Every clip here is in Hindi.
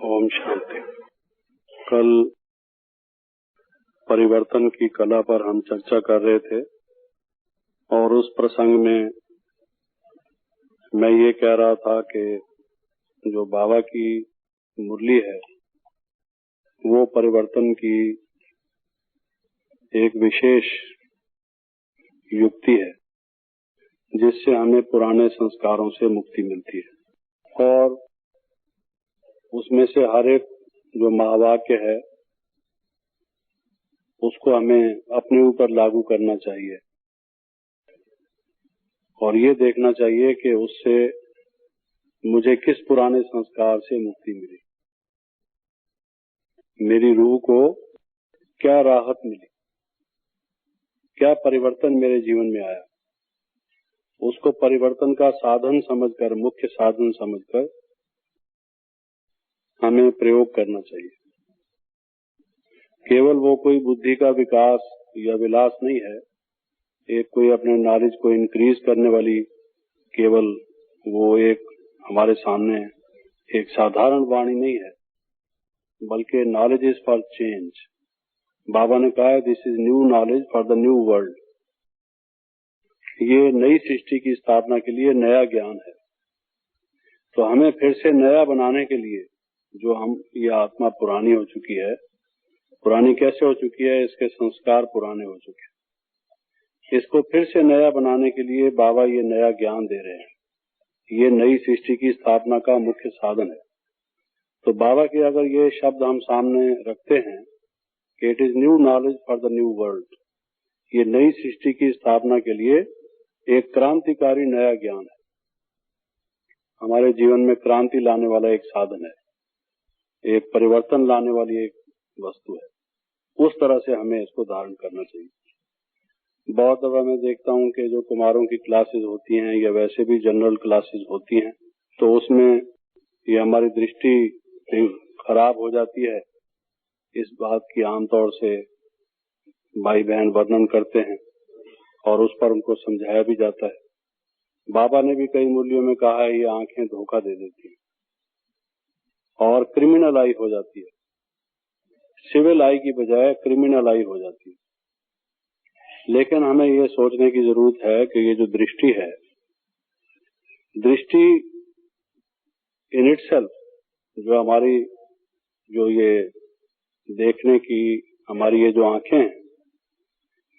ओम शांति। कल परिवर्तन की कला पर हम चर्चा कर रहे थे और उस प्रसंग में मैं ये कह रहा था कि जो बाबा की मुरली है वो परिवर्तन की एक विशेष युक्ति है जिससे हमें पुराने संस्कारों से मुक्ति मिलती है और उसमें से हर एक जो महावाक्य है उसको हमें अपने ऊपर लागू करना चाहिए और ये देखना चाहिए कि उससे मुझे किस पुराने संस्कार से मुक्ति मिली, मेरी रूह को क्या राहत मिली, क्या परिवर्तन मेरे जीवन में आया। उसको परिवर्तन का साधन समझकर, मुख्य साधन समझकर हमें प्रयोग करना चाहिए। केवल वो कोई बुद्धि का विकास या विलास नहीं है, एक कोई अपने नॉलेज को इंक्रीज करने वाली केवल वो एक हमारे सामने एक साधारण वाणी नहीं है, बल्कि नॉलेज इज फॉर चेंज। बाबा ने कहा है this is new knowledge for the new world. ये नई सृष्टि की स्थापना के लिए नया ज्ञान है। तो हमें फिर से नया बनाने के लिए जो हम ये आत्मा पुरानी हो चुकी है, पुरानी कैसे हो चुकी है, इसके संस्कार पुराने हो चुके हैं, इसको फिर से नया बनाने के लिए बाबा ये नया ज्ञान दे रहे हैं। ये नई सृष्टि की स्थापना का मुख्य साधन है। तो बाबा के अगर ये शब्द हम सामने रखते हैं कि it is new knowledge for the new world, ये नई सृष्टि की स्थापना के लिए एक क्रांतिकारी नया ज्ञान है, हमारे जीवन में क्रांति लाने वाला एक साधन है, एक परिवर्तन लाने वाली एक वस्तु है। उस तरह से हमें इसको धारण करना चाहिए। बहुत दफा मैं देखता हूँ कि जो कुमारों की क्लासेस होती हैं या वैसे भी जनरल क्लासेस होती हैं, तो उसमें ये हमारी दृष्टि खराब हो जाती है। इस बात की आमतौर से भाई बहन वर्णन करते हैं और उस पर उनको समझाया भी जाता है। बाबा ने भी कई मूल्यों में कहा है ये आंखें धोखा दे देती हैं और क्रिमिनल आई हो जाती है, सिविल आई की बजाय क्रिमिनल आई हो जाती है। लेकिन हमें ये सोचने की जरूरत है कि ये जो दृष्टि है, दृष्टि इन इटसेल्फ, जो हमारी जो ये देखने की हमारी ये जो आंखें हैं,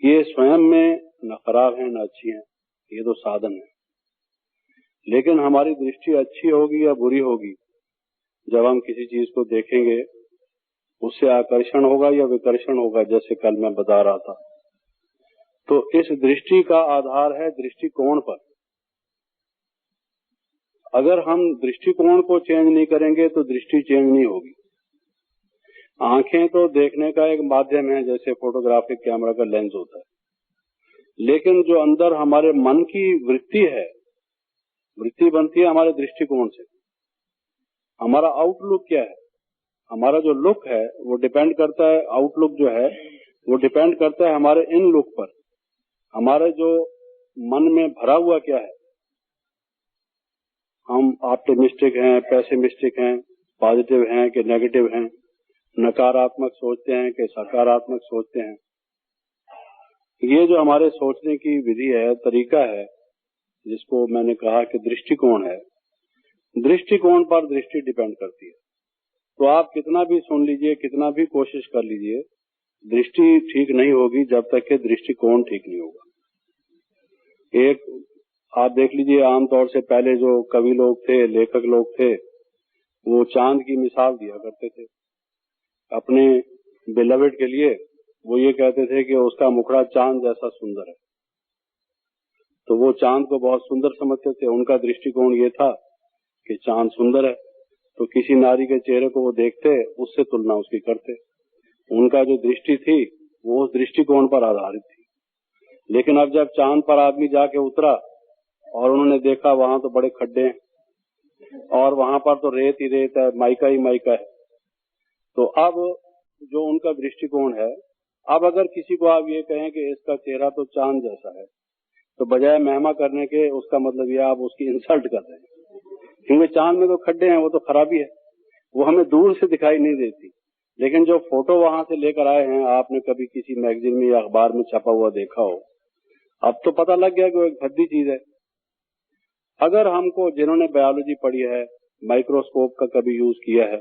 ये स्वयं में न खराब है न अच्छी हैं, ये तो साधन है। लेकिन हमारी दृष्टि अच्छी होगी या बुरी होगी, जब हम किसी चीज को देखेंगे उससे आकर्षण होगा या विकर्षण होगा, जैसे कल मैं बता रहा था। तो इस दृष्टि का आधार है दृष्टिकोण पर। अगर हम दृष्टिकोण को चेंज नहीं करेंगे तो दृष्टि चेंज नहीं होगी। आंखें तो देखने का एक माध्यम है, जैसे फोटोग्राफिक कैमरा का लेंस होता है, लेकिन जो अंदर हमारे मन की वृत्ति है, वृत्ति बनती है हमारे दृष्टिकोण से। हमारा आउटलुक क्या है, हमारा जो लुक है वो डिपेंड करता है, आउटलुक जो है वो डिपेंड करता है हमारे इन लुक पर। हमारे जो मन में भरा हुआ क्या है, हम ऑप्टिमिस्टिक हैं, पेसिमिस्टिक हैं, पॉजिटिव हैं कि नेगेटिव हैं, नकारात्मक सोचते हैं कि सकारात्मक सोचते हैं। ये जो हमारे सोचने की विधि है, तरीका है, जिसको मैंने कहा कि दृष्टिकोण है, दृष्टिकोण पर दृष्टि डिपेंड करती है। तो आप कितना भी सुन लीजिए, कितना भी कोशिश कर लीजिए, दृष्टि ठीक नहीं होगी जब तक कि दृष्टिकोण ठीक नहीं होगा। एक आप देख लीजिए, आमतौर से पहले जो कवि लोग थे, लेखक लोग थे, वो चांद की मिसाल दिया करते थे अपने बिलवेड के लिए। वो ये कहते थे कि उसका मुखड़ा चांद जैसा सुंदर है, तो वो चांद को बहुत सुंदर समझते थे। उनका दृष्टिकोण ये था कि चांद सुंदर है, तो किसी नारी के चेहरे को वो देखते, उससे तुलना उसकी करते। उनका जो दृष्टि थी वो उस दृष्टिकोण पर आधारित थी। लेकिन अब जब चांद पर आदमी जाके उतरा और उन्होंने देखा वहां तो बड़े खड्डे हैं और वहां पर तो रेत ही रेत है, माइका ही माइका है, तो अब जो उनका दृष्टिकोण है, अब अगर किसी को आप ये कहें कि इसका चेहरा तो चांद जैसा है, तो बजाय महिमा करने के उसका मतलब ये आप उसकी इंसल्ट कर रहे हैं, क्योंकि चांद में तो खड्डे हैं, वो तो खराबी है। वो हमें दूर से दिखाई नहीं देती, लेकिन जो फोटो वहां से लेकर आए हैं, आपने कभी किसी मैगजीन में या अखबार में छपा हुआ देखा हो, अब तो पता लग गया कि वो एक भद्दी चीज है। अगर हमको, जिन्होंने बायोलॉजी पढ़ी है, माइक्रोस्कोप का कभी यूज किया है,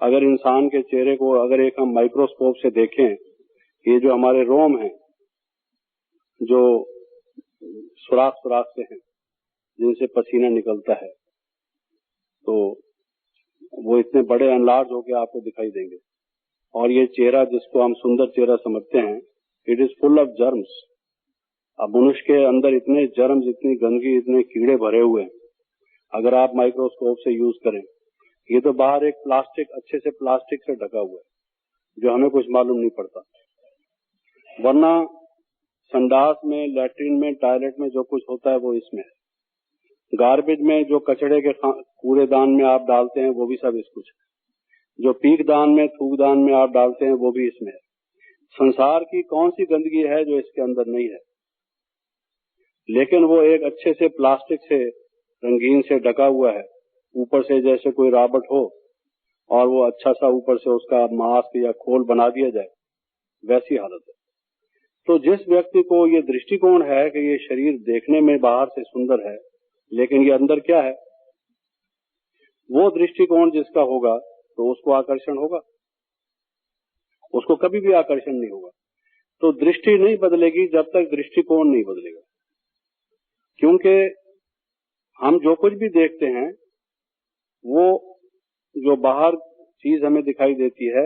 अगर इंसान के चेहरे को अगर एक हम माइक्रोस्कोप से देखें, ये जो हमारे रोम हैं, जो सुराख सुराख से हैं, जिनसे पसीना निकलता है, तो वो इतने बड़े अनलार्ज होकर आपको दिखाई देंगे। और ये चेहरा जिसको हम सुंदर चेहरा समझते हैं, it is full of germs. अब मनुष्य के अंदर इतने जर्म्स, इतनी गंदगी, इतने कीड़े भरे हुए हैं, अगर आप माइक्रोस्कोप से यूज करें। ये तो बाहर एक प्लास्टिक, अच्छे से प्लास्टिक से ढका हुआ है, जो हमें कुछ मालूम नहीं पड़ता। वरना संडास में, लैट्रिन में, टॉयलेट में जो कुछ होता है वो इसमें है। गार्बेज में जो कचड़े के कूड़ेदान में आप डालते हैं, वो भी सब इस कुछ है। जो पीक दान में, थूक दान में आप डालते हैं, वो भी इसमें है। संसार की कौन सी गंदगी है जो इसके अंदर नहीं है? लेकिन वो एक अच्छे से प्लास्टिक से, रंगीन से ढका हुआ है, ऊपर से जैसे कोई राबट हो और वो अच्छा सा ऊपर से उसका मास्क या खोल बना दिया जाए, वैसी हालत है। तो जिस व्यक्ति को ये दृष्टिकोण है कि ये शरीर देखने में बाहर से सुंदर है, लेकिन ये अंदर क्या है, वो दृष्टिकोण जिसका होगा तो उसको आकर्षण होगा, उसको कभी भी आकर्षण नहीं होगा। तो दृष्टि नहीं बदलेगी जब तक दृष्टिकोण नहीं बदलेगा। क्योंकि हम जो कुछ भी देखते हैं, वो जो बाहर चीज हमें दिखाई देती है,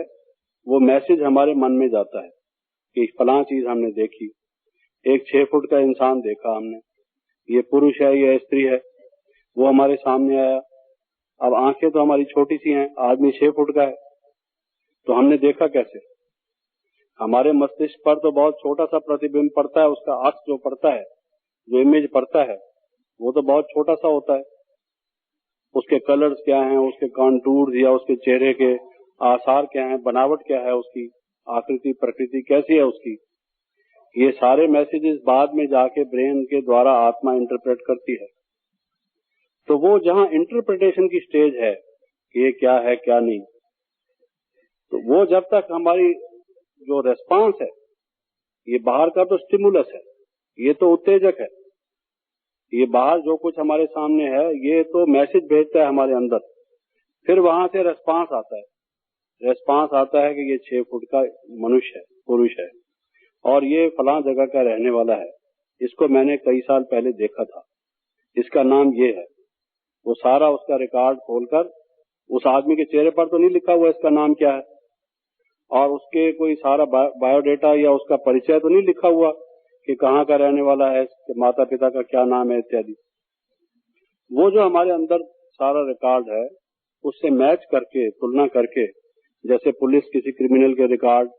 वो मैसेज हमारे मन में जाता है कि फलां चीज हमने देखी। एक 6 फुट का इंसान देखा हमने, ये पुरुष है, ये स्त्री है, वो हमारे सामने आया। अब आंखें तो हमारी छोटी सी हैं, आदमी 6 फुट का है, तो हमने देखा कैसे? हमारे मस्तिष्क पर तो बहुत छोटा सा प्रतिबिंब पड़ता है, उसका अक्स जो पड़ता है, जो इमेज पड़ता है, वो तो बहुत छोटा सा होता है। उसके कलर्स क्या हैं, उसके कॉन्टूर्स या उसके चेहरे के आसार क्या हैं, बनावट क्या है, उसकी आकृति प्रकृति कैसी है उसकी, ये सारे मैसेजेस बाद में जाके ब्रेन के द्वारा आत्मा इंटरप्रेट करती है। तो वो जहां इंटरप्रिटेशन की स्टेज है कि ये क्या है क्या नहीं, तो वो जब तक हमारी जो रेस्पॉन्स है, ये बाहर का तो स्टिमुलस है, ये तो उत्तेजक है, ये बाहर जो कुछ हमारे सामने है, ये तो मैसेज भेजता है हमारे अंदर। फिर वहां से रेस्पॉन्स आता है। रेस्पॉन्स आता है कि ये 6 फुट का मनुष्य है, पुरुष है, और ये फलां जगह का रहने वाला है, इसको मैंने कई साल पहले देखा था, इसका नाम ये है। वो सारा उसका रिकॉर्ड खोलकर, उस आदमी के चेहरे पर तो नहीं लिखा हुआ इसका नाम क्या है, और उसके कोई सारा बायोडेटा या उसका परिचय तो नहीं लिखा हुआ कि कहाँ का रहने वाला है, माता पिता का क्या नाम है इत्यादि। वो जो हमारे अंदर सारा रिकॉर्ड है, उससे मैच करके, तुलना करके, जैसे पुलिस किसी क्रिमिनल के रिकॉर्ड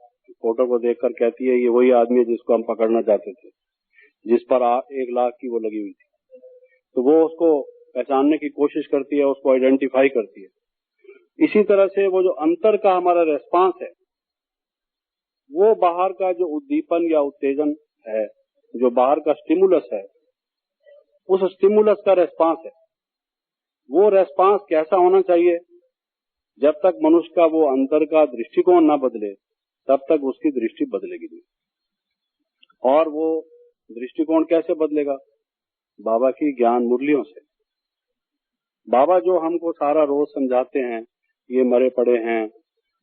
फोटो को देखकर कहती है ये वही आदमी है जिसको हम पकड़ना चाहते थे, जिस पर 1 लाख की वो लगी हुई थी, तो वो उसको पहचानने की कोशिश करती है, उसको आइडेंटिफाई करती है। इसी तरह से वो जो अंतर का हमारा रेस्पॉन्स है, वो बाहर का जो उद्दीपन या उत्तेजन है, जो बाहर का स्टिमुलस है, उस स्टिमुलस का रेस्पॉन्स है। वो रेस्पॉन्स कैसा होना चाहिए? जब तक मनुष्य का वो अंतर का दृष्टिकोण ना बदले, तब तक उसकी दृष्टि बदलेगी नहीं। और वो दृष्टिकोण कैसे बदलेगा? बाबा की ज्ञान मुरलियों से। बाबा जो हमको सारा रोज समझाते हैं, ये मरे पड़े हैं,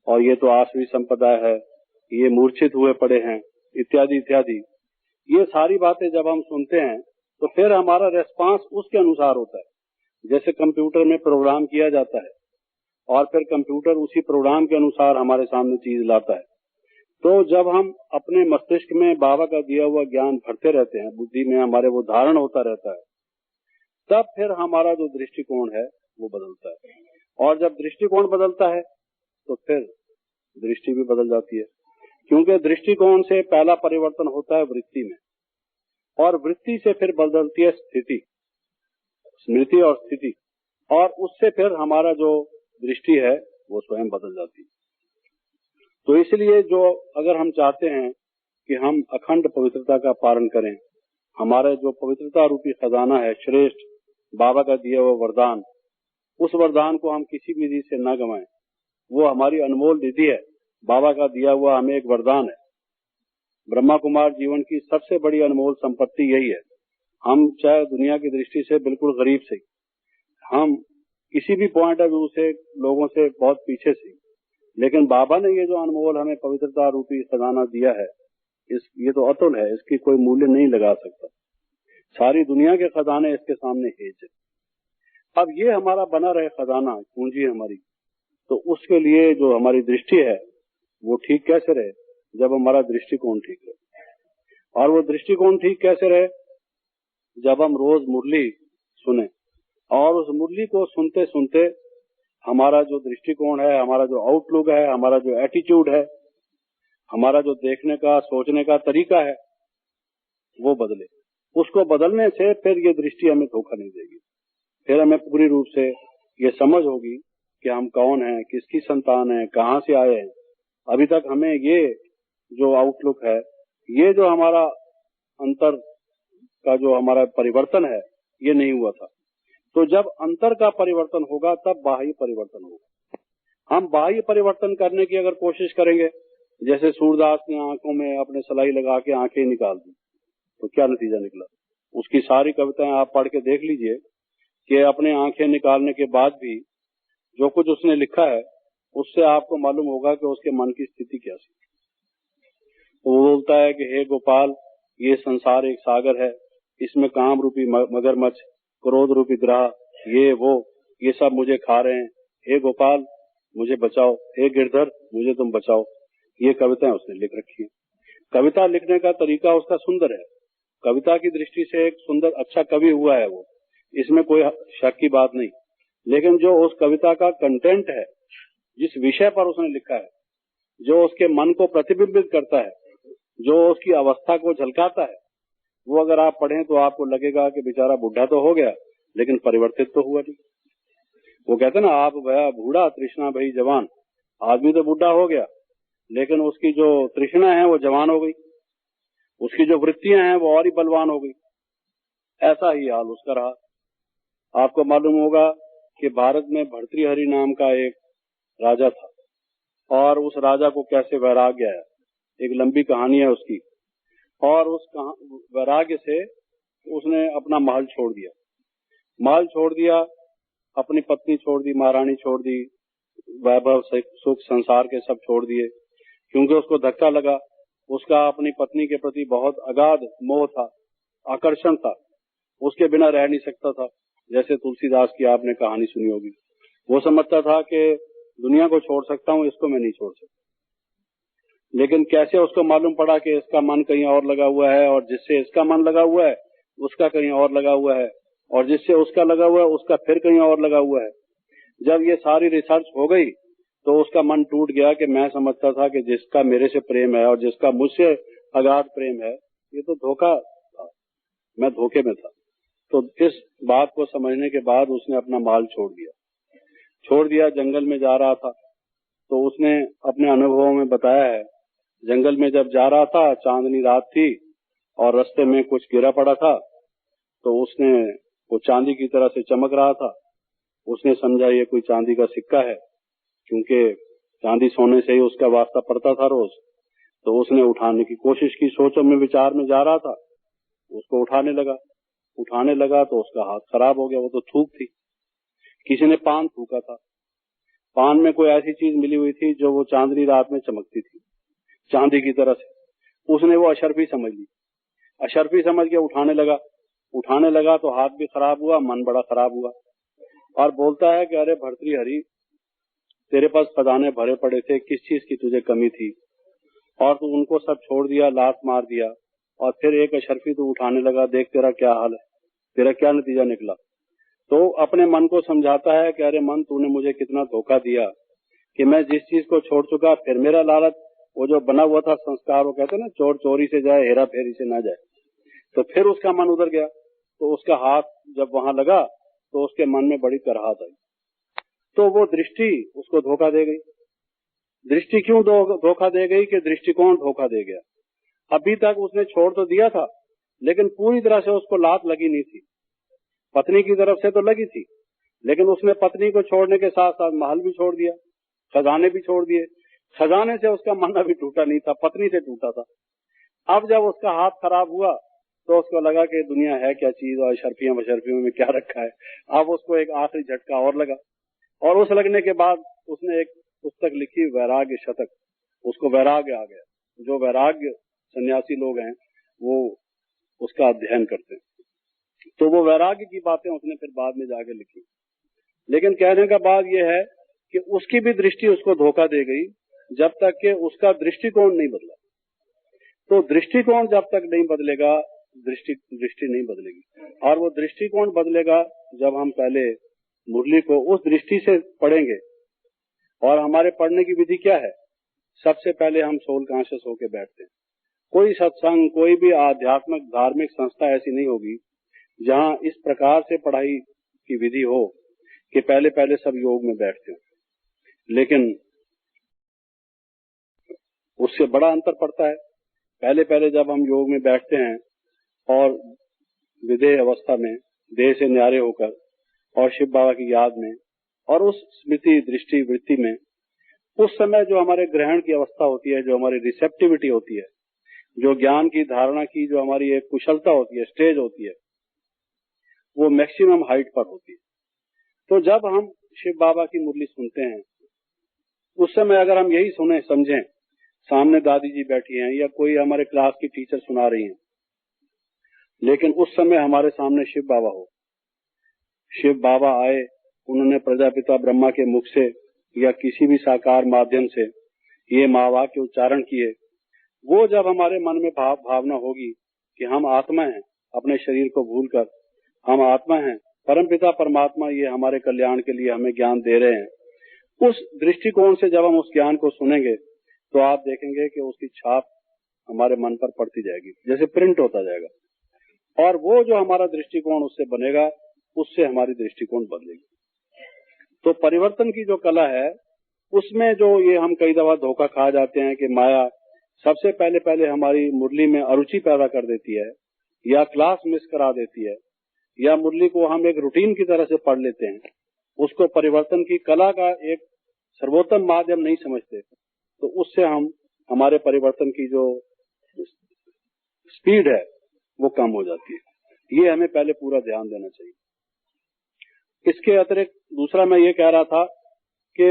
और ये तो आसवी संपदा है, ये मूर्छित हुए पड़े हैं, इत्यादि इत्यादि, ये सारी बातें जब हम सुनते हैं तो फिर हमारा रेस्पॉन्स उसके अनुसार होता है। जैसे कंप्यूटर में प्रोग्राम किया जाता है और फिर कंप्यूटर उसी प्रोग्राम के अनुसार हमारे सामने चीज लाता है। तो जब हम अपने मस्तिष्क में बाबा का दिया हुआ ज्ञान भरते रहते हैं, बुद्धि में हमारे वो धारण होता रहता है, तब फिर हमारा जो दृष्टिकोण है वो बदलता है। और जब दृष्टिकोण बदलता है तो फिर दृष्टि भी बदल जाती है, क्योंकि दृष्टिकोण से पहला परिवर्तन होता है वृत्ति में, और वृत्ति से फिर बदलती है स्थिति, स्मृति और स्थिति, और उससे फिर हमारा जो दृष्टि है वो स्वयं बदल जाती है। तो इसलिए जो अगर हम चाहते हैं कि हम अखंड पवित्रता का पालन करें, हमारा जो पवित्रता रूपी खजाना है, श्रेष्ठ बाबा का दिया हुआ वरदान, उस वरदान को हम किसी विधि से न गंवाएं, वो हमारी अनमोल निधि है, बाबा का दिया हुआ हमें एक वरदान है। ब्रह्मा कुमार जीवन की सबसे बड़ी अनमोल संपत्ति यही है। हम चाहे दुनिया की दृष्टि से बिल्कुल गरीब से, हम किसी भी पॉइंट ऑफ व्यू से लोगों से बहुत पीछे से, लेकिन बाबा ने ये जो अनमोल हमें पवित्रता रूपी खजाना दिया है, ये तो अतुल है, इसकी कोई मूल्य नहीं लगा सकता। सारी दुनिया के खजाने इसके सामने हेज है। अब ये हमारा बना रहे खजाना, पूंजी हमारी, तो उसके लिए जो हमारी दृष्टि है वो ठीक कैसे रहे? जब हमारा दृष्टिकोण ठीक रहे। और वो दृष्टिकोण ठीक कैसे रहे? जब हम रोज मुरली सुने, और उस मुरली को सुनते सुनते हमारा जो दृष्टिकोण है, हमारा जो आउटलुक है, हमारा जो एटीट्यूड है, हमारा जो देखने का सोचने का तरीका है, वो बदले। उसको बदलने से फिर ये दृष्टि हमें धोखा नहीं देगी। फिर हमें पूरी रूप से ये समझ होगी कि हम कौन हैं, किसकी संतान है, कहाँ से आए हैं। अभी तक हमें ये जो आउटलुक है, ये जो हमारा अंतर का जो हमारा परिवर्तन है, ये नहीं हुआ था। तो जब अंतर का परिवर्तन होगा तब बाह्य परिवर्तन होगा। हम बाह्य परिवर्तन करने की अगर कोशिश करेंगे, जैसे सूरदास ने आंखों में अपने सलाई लगा के आंखें निकाल दी, तो क्या नतीजा निकला? उसकी सारी कविताएं आप पढ़ के देख लीजिए कि अपने आंखें निकालने के बाद भी जो कुछ उसने लिखा है, उससे आपको मालूम होगा कि उसके मन की स्थिति क्या थी। वो बोलता है कि हे गोपाल, ये संसार एक सागर है, इसमें काम रूपी मगरमच्छ, क्रोध रूपी ग्रह, ये सब मुझे खा रहे हैं। हे गोपाल, मुझे बचाओ। हे गिरधर, मुझे तुम बचाओ। ये कविताएं उसने लिख रखी है। कविता लिखने का तरीका उसका सुंदर है। कविता की दृष्टि से एक सुंदर अच्छा कवि हुआ है वो, इसमें कोई शक की बात नहीं। लेकिन जो उस कविता का कंटेंट है, जिस विषय पर उसने लिखा है, जो उसके मन को प्रतिबिंबित करता है, जो उसकी अवस्था को झलकाता है, वो अगर आप पढ़ें तो आपको लगेगा कि बेचारा बुढ़ा तो हो गया लेकिन परिवर्तित तो हुआ नहीं। वो कहते ना, आप भया बूढ़ा तृष्णा भई जवान। आदमी तो बुढ़ा हो गया लेकिन उसकी जो तृष्णा है वो जवान हो गई, उसकी जो वृत्तियां हैं वो और ही बलवान हो गई। ऐसा ही हाल उसका रहा। आपको मालूम होगा कि भारत में भर्तृहरि नाम का एक राजा था, और उस राजा को कैसे वैराग्य आया, एक लंबी कहानी है उसकी। और उस वैराग्य से उसने अपना महल छोड़ दिया, अपनी पत्नी छोड़ दी, महारानी छोड़ दी, वैभव सुख संसार के सब छोड़ दिए, क्योंकि उसको धक्का लगा। उसका अपनी पत्नी के प्रति बहुत अगाध मोह था, आकर्षण था, उसके बिना रह नहीं सकता था। जैसे तुलसीदास की आपने कहानी सुनी होगी, वो समझता था कि दुनिया को छोड़ सकता हूँ, इसको मैं नहीं छोड़ सकता। लेकिन कैसे उसको मालूम पड़ा कि इसका मन कहीं और लगा हुआ है, और जिससे इसका मन लगा हुआ है उसका कहीं और लगा हुआ है, और जिससे उसका लगा हुआ है उसका फिर कहीं और लगा हुआ है। जब ये सारी रिसर्च हो गई तो उसका मन टूट गया कि मैं समझता था कि जिसका मेरे से प्रेम है और जिसका मुझसे अगाध प्रेम है, ये तो धोखा था, मैं धोखे में था। तो इस बात को समझने के बाद उसने अपना माल छोड़ दिया। जंगल में जा रहा था तो उसने अपने अनुभवों में बताया है, जंगल में जब जा रहा था, चांदनी रात थी और रास्ते में कुछ गिरा पड़ा था, तो उसने वो चांदी की तरह से चमक रहा था। उसने समझा ये कोई चांदी का सिक्का है, क्योंकि चांदी सोने से ही उसका वास्ता पड़ता था रोज। तो उसने उठाने की कोशिश की, सोचों में विचार में जा रहा था, उसको उठाने लगा तो उसका हाथ खराब हो गया। वो तो थूक थी, किसी ने पान थूका था, पान में कोई ऐसी चीज मिली हुई थी जो वो चांदनी रात में चमकती थी चांदी की तरह से। उसने वो अशर्फी समझ ली, अशर्फी समझ के उठाने लगा तो हाथ भी खराब हुआ, मन बड़ा खराब हुआ। और बोलता है कि अरे भर्तृहरि, तेरे पास खजाने भरे पड़े थे, किस चीज की तुझे कमी थी, और तू उनको सब छोड़ दिया, लात मार दिया, और फिर एक अशर्फी तू उठाने लगा, देख तेरा क्या हाल है, तेरा क्या नतीजा निकला। तो अपने मन को समझाता है कि अरे मन, तूने मुझे कितना धोखा दिया कि मैं जिस चीज को छोड़ चुका, फिर मेरा लालच, वो जो बना हुआ था संस्कार, वो कहते ना, चोर चोरी से जाए, हेरा फेरी से ना जाए। तो फिर उसका मन उधर गया, तो उसका हाथ जब वहां लगा तो उसके मन में बड़ी करहात आई। तो वो दृष्टि उसको धोखा दे गई। दृष्टि क्यों धोखा दे गई? कि दृष्टिकोण धोखा दे गया। अभी तक उसने छोड़ तो दिया था, लेकिन पूरी तरह से उसको लात लगी नहीं थी। पत्नी की तरफ से तो लगी थी, लेकिन उसने पत्नी को छोड़ने के साथ साथ महल भी छोड़ दिया। खजाने भी छोड़ दिए। खजाने से उसका मन अभी टूटा नहीं था, पत्नी से टूटा था। अब जब उसका हाथ खराब हुआ तो उसको लगा कि दुनिया है क्या चीज और शर्फियों बशर्फियों में क्या रखा है। अब उसको एक आखिरी झटका और लगा, और उस लगने के बाद उसने एक पुस्तक लिखी, वैराग्य शतक। उसको वैराग्य आ गया। जो वैराग्य सन्यासी लोग हैं वो उसका अध्ययन करते हैं, तो वो वैराग्य की बातें उसने फिर बाद में जाके लिखी। लेकिन कहने का बात यह है कि उसकी भी दृष्टि उसको धोखा दे गई जब तक कि उसका दृष्टिकोण नहीं बदला। तो दृष्टिकोण जब तक नहीं बदलेगा, दृष्टि नहीं बदलेगी। और वो दृष्टिकोण बदलेगा जब हम पहले मुरली को उस दृष्टि से पढ़ेंगे। और हमारे पढ़ने की विधि क्या है? सबसे पहले हम सोल कॉन्शियस होकर बैठते हैं। कोई सत्संग, कोई भी आध्यात्मिक धार्मिक संस्था ऐसी नहीं होगी जहां इस प्रकार से पढ़ाई की विधि हो कि पहले पहले सब योग में बैठते हो। लेकिन उससे बड़ा अंतर पड़ता है। पहले पहले जब हम योग में बैठते हैं और विधेय अवस्था में, देह से न्यारे होकर और शिव बाबा की याद में और उस स्मृति दृष्टि वृत्ति में, उस समय जो हमारे ग्रहण की अवस्था होती है, जो हमारी रिसेप्टिविटी होती है, जो ज्ञान की धारणा की जो हमारी एक कुशलता होती है, स्टेज होती है, वो मैक्सिमम हाइट पर होती है। तो जब हम शिव बाबा की मुरली सुनते हैं, उस समय अगर हम यही सुने समझें, सामने दादी जी बैठी हैं या कोई हमारे क्लास की टीचर सुना रही हैं, लेकिन उस समय हमारे सामने शिव बाबा हो, शिव बाबा आए, उन्होंने प्रजापिता ब्रह्मा के मुख से या किसी भी साकार माध्यम से ये महावाक्य उच्चारण किए, वो जब हमारे मन में भावना होगी कि हम आत्मा हैं, अपने शरीर को भूलकर हम आत्मा हैं, परमपिता परमात्मा ये हमारे कल्याण के लिए हमें ज्ञान दे रहे हैं, उस दृष्टिकोण से जब हम उस ज्ञान को सुनेंगे तो आप देखेंगे कि उसकी छाप हमारे मन पर पड़ती जाएगी, जैसे प्रिंट होता जाएगा। और वो जो हमारा दृष्टिकोण उससे बनेगा, उससे हमारी दृष्टिकोण बदलेगी। तो परिवर्तन की जो कला है, उसमें जो ये हम कई दफा धोखा खा जाते हैं कि माया सबसे पहले पहले हमारी मुरली में अरुचि पैदा कर देती है, या क्लास मिस करा देती है, या मुरली को हम एक रूटीन की तरह से पढ़ लेते हैं, उसको परिवर्तन की कला का एक सर्वोत्तम माध्यम नहीं समझते, तो उससे हम हमारे परिवर्तन की जो स्पीड है वो कम हो जाती है। ये हमें पहले पूरा ध्यान देना चाहिए। इसके अतिरिक्त दूसरा मैं ये कह रहा था कि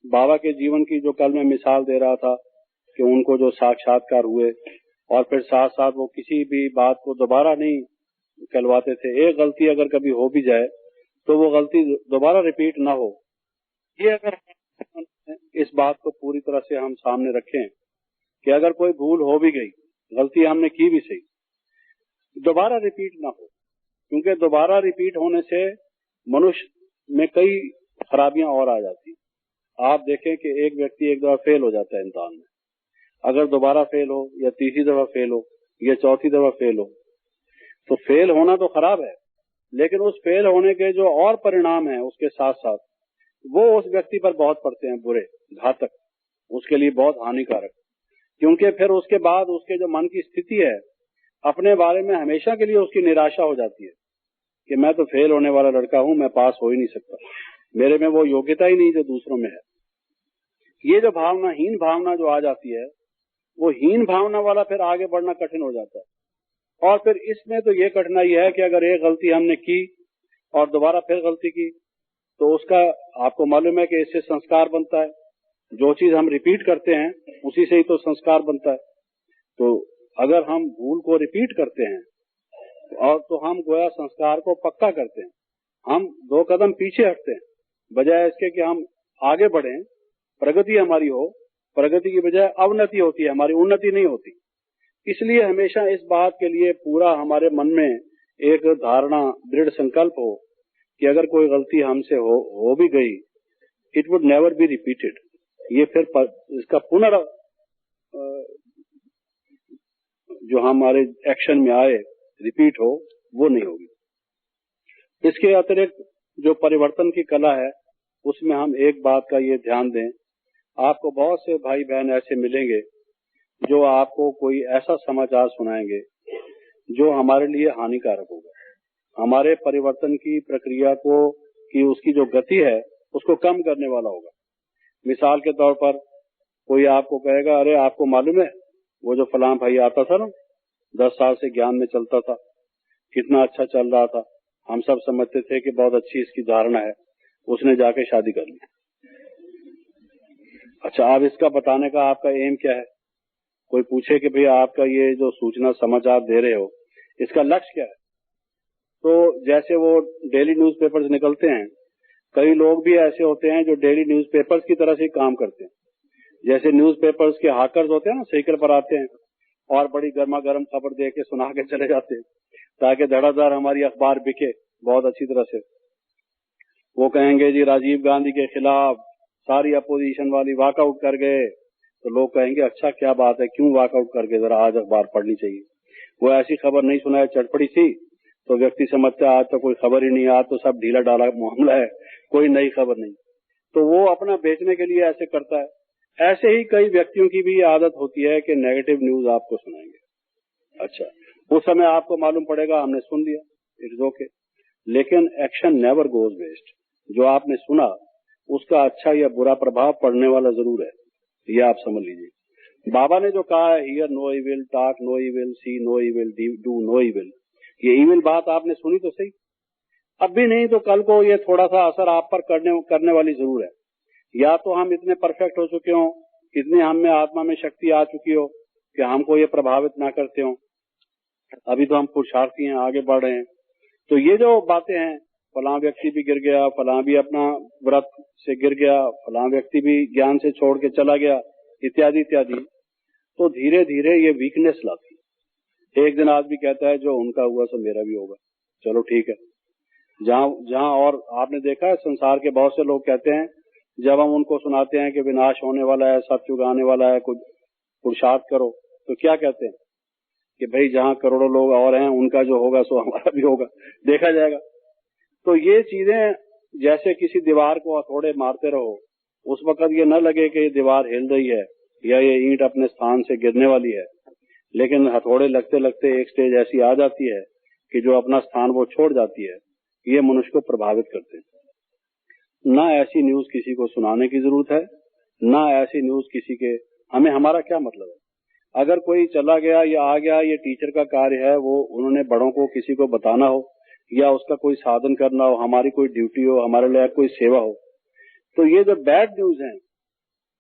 बाबा के जीवन की जो कल मैं मिसाल दे रहा था कि उनको जो साक्षात्कार हुए और फिर साथ साथ वो किसी भी बात को दोबारा नहीं कहलवाते थे। एक गलती अगर कभी हो भी जाए तो वो गलती दोबारा रिपीट ना हो, ये अगर इस बात को पूरी तरह से हम सामने रखें कि अगर कोई भूल हो भी गई, गलती हमने की भी सही, दोबारा रिपीट ना हो, क्योंकि दोबारा रिपीट होने से मनुष्य में कई खराबियां और आ जाती। आप देखें कि एक व्यक्ति एक दफा फेल हो जाता है इम्तिहान में, अगर दोबारा फेल हो या तीसरी दफा फेल हो या चौथी दफा फेल हो, तो फेल होना तो खराब है, लेकिन उस फेल होने के जो और परिणाम हैं उसके साथ साथ वो उस व्यक्ति पर बहुत पड़ते हैं, बुरे, घातक, उसके लिए बहुत हानिकारक। क्योंकि फिर उसके बाद उसके जो मन की स्थिति है अपने बारे में हमेशा के लिए उसकी निराशा हो जाती है कि मैं तो फेल होने वाला लड़का हूं, मैं पास हो ही नहीं सकता, मेरे में वो योग्यता ही नहीं जो दूसरों में है। ये जो भावना, हीन भावना जो आ जाती है, वो हीन भावना वाला फिर आगे बढ़ना कठिन हो जाता है। और फिर इसमें तो ये कठिनाई है कि अगर एक गलती हमने की और दोबारा फिर गलती की, तो उसका आपको मालूम है कि इससे संस्कार बनता है। जो चीज हम रिपीट करते हैं उसी से ही तो संस्कार बनता है। तो अगर हम भूल को रिपीट करते हैं और तो हम गोया संस्कार को पक्का करते हैं, हम 2 कदम पीछे हटते हैं, बजाय इसके कि हम आगे बढ़ें, प्रगति हमारी हो। प्रगति की बजाय अवनति होती है, हमारी उन्नति नहीं होती। इसलिए हमेशा इस बात के लिए पूरा हमारे मन में एक धारणा, दृढ़ संकल्प हो कि अगर कोई गलती हमसे हो भी गई, it would never be repeated. ये फिर इसका पुनः जो हमारे एक्शन में आए, रिपीट हो, वो नहीं होगी। इसके अतिरिक्त जो परिवर्तन की कला है, उसमें हम एक बात का ये ध्यान दें, आपको बहुत से भाई बहन ऐसे मिलेंगे जो आपको कोई ऐसा समाचार सुनाएंगे जो हमारे लिए हानिकारक होगा, हमारे परिवर्तन की प्रक्रिया को, कि उसकी जो गति है उसको कम करने वाला होगा। मिसाल के तौर पर कोई आपको कहेगा, अरे आपको मालूम है वो जो फलां भाई आता था ना, 10 साल से ज्ञान में चलता था, कितना अच्छा चल रहा था, हम सब समझते थे कि बहुत अच्छी इसकी धारणा है, उसने जाके शादी कर ली। अच्छा, अब इसका बताने का आपका एम क्या है? कोई पूछे कि भाई आपका ये जो सूचना समाचार दे रहे हो, इसका लक्ष्य क्या है? तो जैसे वो डेली न्यूज़पेपर्स निकलते हैं, कई लोग भी ऐसे होते हैं जो डेली न्यूज़पेपर्स की तरह से काम करते हैं। जैसे न्यूज़पेपर्स के हाकर्स होते हैं ना, साइकिल पर आते हैं और बड़ी गर्मा गर्म खबर दे के सुना के चले जाते हैं ताकि धड़ाधड़ हमारी अखबार बिके बहुत अच्छी तरह से। वो कहेंगे जी राजीव गांधी के खिलाफ सारी अपोजिशन वाली वॉकआउट कर गए, तो लोग कहेंगे अच्छा क्या बात है, क्यों वॉकआउट कर गए, जरा आज अखबार पढ़नी चाहिए। वो ऐसी खबर नहीं सुनाए चटपटी सी, तो व्यक्ति समझता है आज तो कोई खबर ही नहीं, आज तो सब ढीला डाला मामला है, कोई नई खबर नहीं। तो वो अपना बेचने के लिए ऐसे करता है। ऐसे ही कई व्यक्तियों की भी आदत होती है कि नेगेटिव न्यूज आपको सुनाएंगे। अच्छा, उस समय आपको मालूम पड़ेगा हमने सुन लिया, इट्स ओके, लेकिन एक्शन नेवर गोज वेस्ट। जो आपने सुना उसका अच्छा या बुरा प्रभाव पड़ने वाला जरूर है, ये आप समझ लीजिए। बाबा ने जो कहा है, hear no evil, talk no evil, see no evil, do no evil, ये इविल बात आपने सुनी तो सही, अब भी नहीं तो कल को ये थोड़ा सा असर आप पर करने वाली जरूर है। या तो हम इतने परफेक्ट हो चुके हो, इतने हम में आत्मा में शक्ति आ चुकी हो कि हमको ये प्रभावित ना करते हो। अभी तो हम पुरुषार्थी हैं, आगे बढ़ रहे हैं। तो ये जो बातें हैं, फलां व्यक्ति भी गिर गया, फलां भी अपना व्रत से गिर गया, फलां व्यक्ति भी ज्ञान से छोड़ के चला गया, इत्यादि इत्यादि, तो धीरे धीरे ये वीकनेस लाती है। एक दिन आदमी कहता है जो उनका हुआ सो मेरा भी होगा, चलो ठीक है। जहां और आपने देखा है संसार के बहुत से लोग कहते हैं, जब हम उनको सुनाते हैं कि विनाश होने वाला है, सतयुग आने वाला है, कुछ पुरुषार्थ करो, तो क्या कहते हैं कि भाई जहां करोड़ों लोग और हैं उनका जो होगा सो हमारा भी होगा, देखा जाएगा। तो ये चीजें जैसे किसी दीवार को हथौड़े मारते रहो, उस वक्त ये न लगे कि ये दीवार हिल रही है या ये ईंट अपने स्थान से गिरने वाली है, लेकिन हथौड़े लगते लगते एक स्टेज ऐसी आ जाती है कि जो अपना स्थान वो छोड़ जाती है। ये मनुष्य को प्रभावित करते हैं। ना ऐसी न्यूज किसी को सुनाने की जरूरत है, ना ऐसी न्यूज किसी के, हमें हमारा क्या मतलब है? अगर कोई चला गया या आ गया, ये टीचर का कार्य है, वो उन्होंने बड़ों को किसी को बताना हो या उसका कोई साधन करना हो, हमारी कोई ड्यूटी हो, हमारे लिए कोई सेवा हो। तो ये जो बैड न्यूज है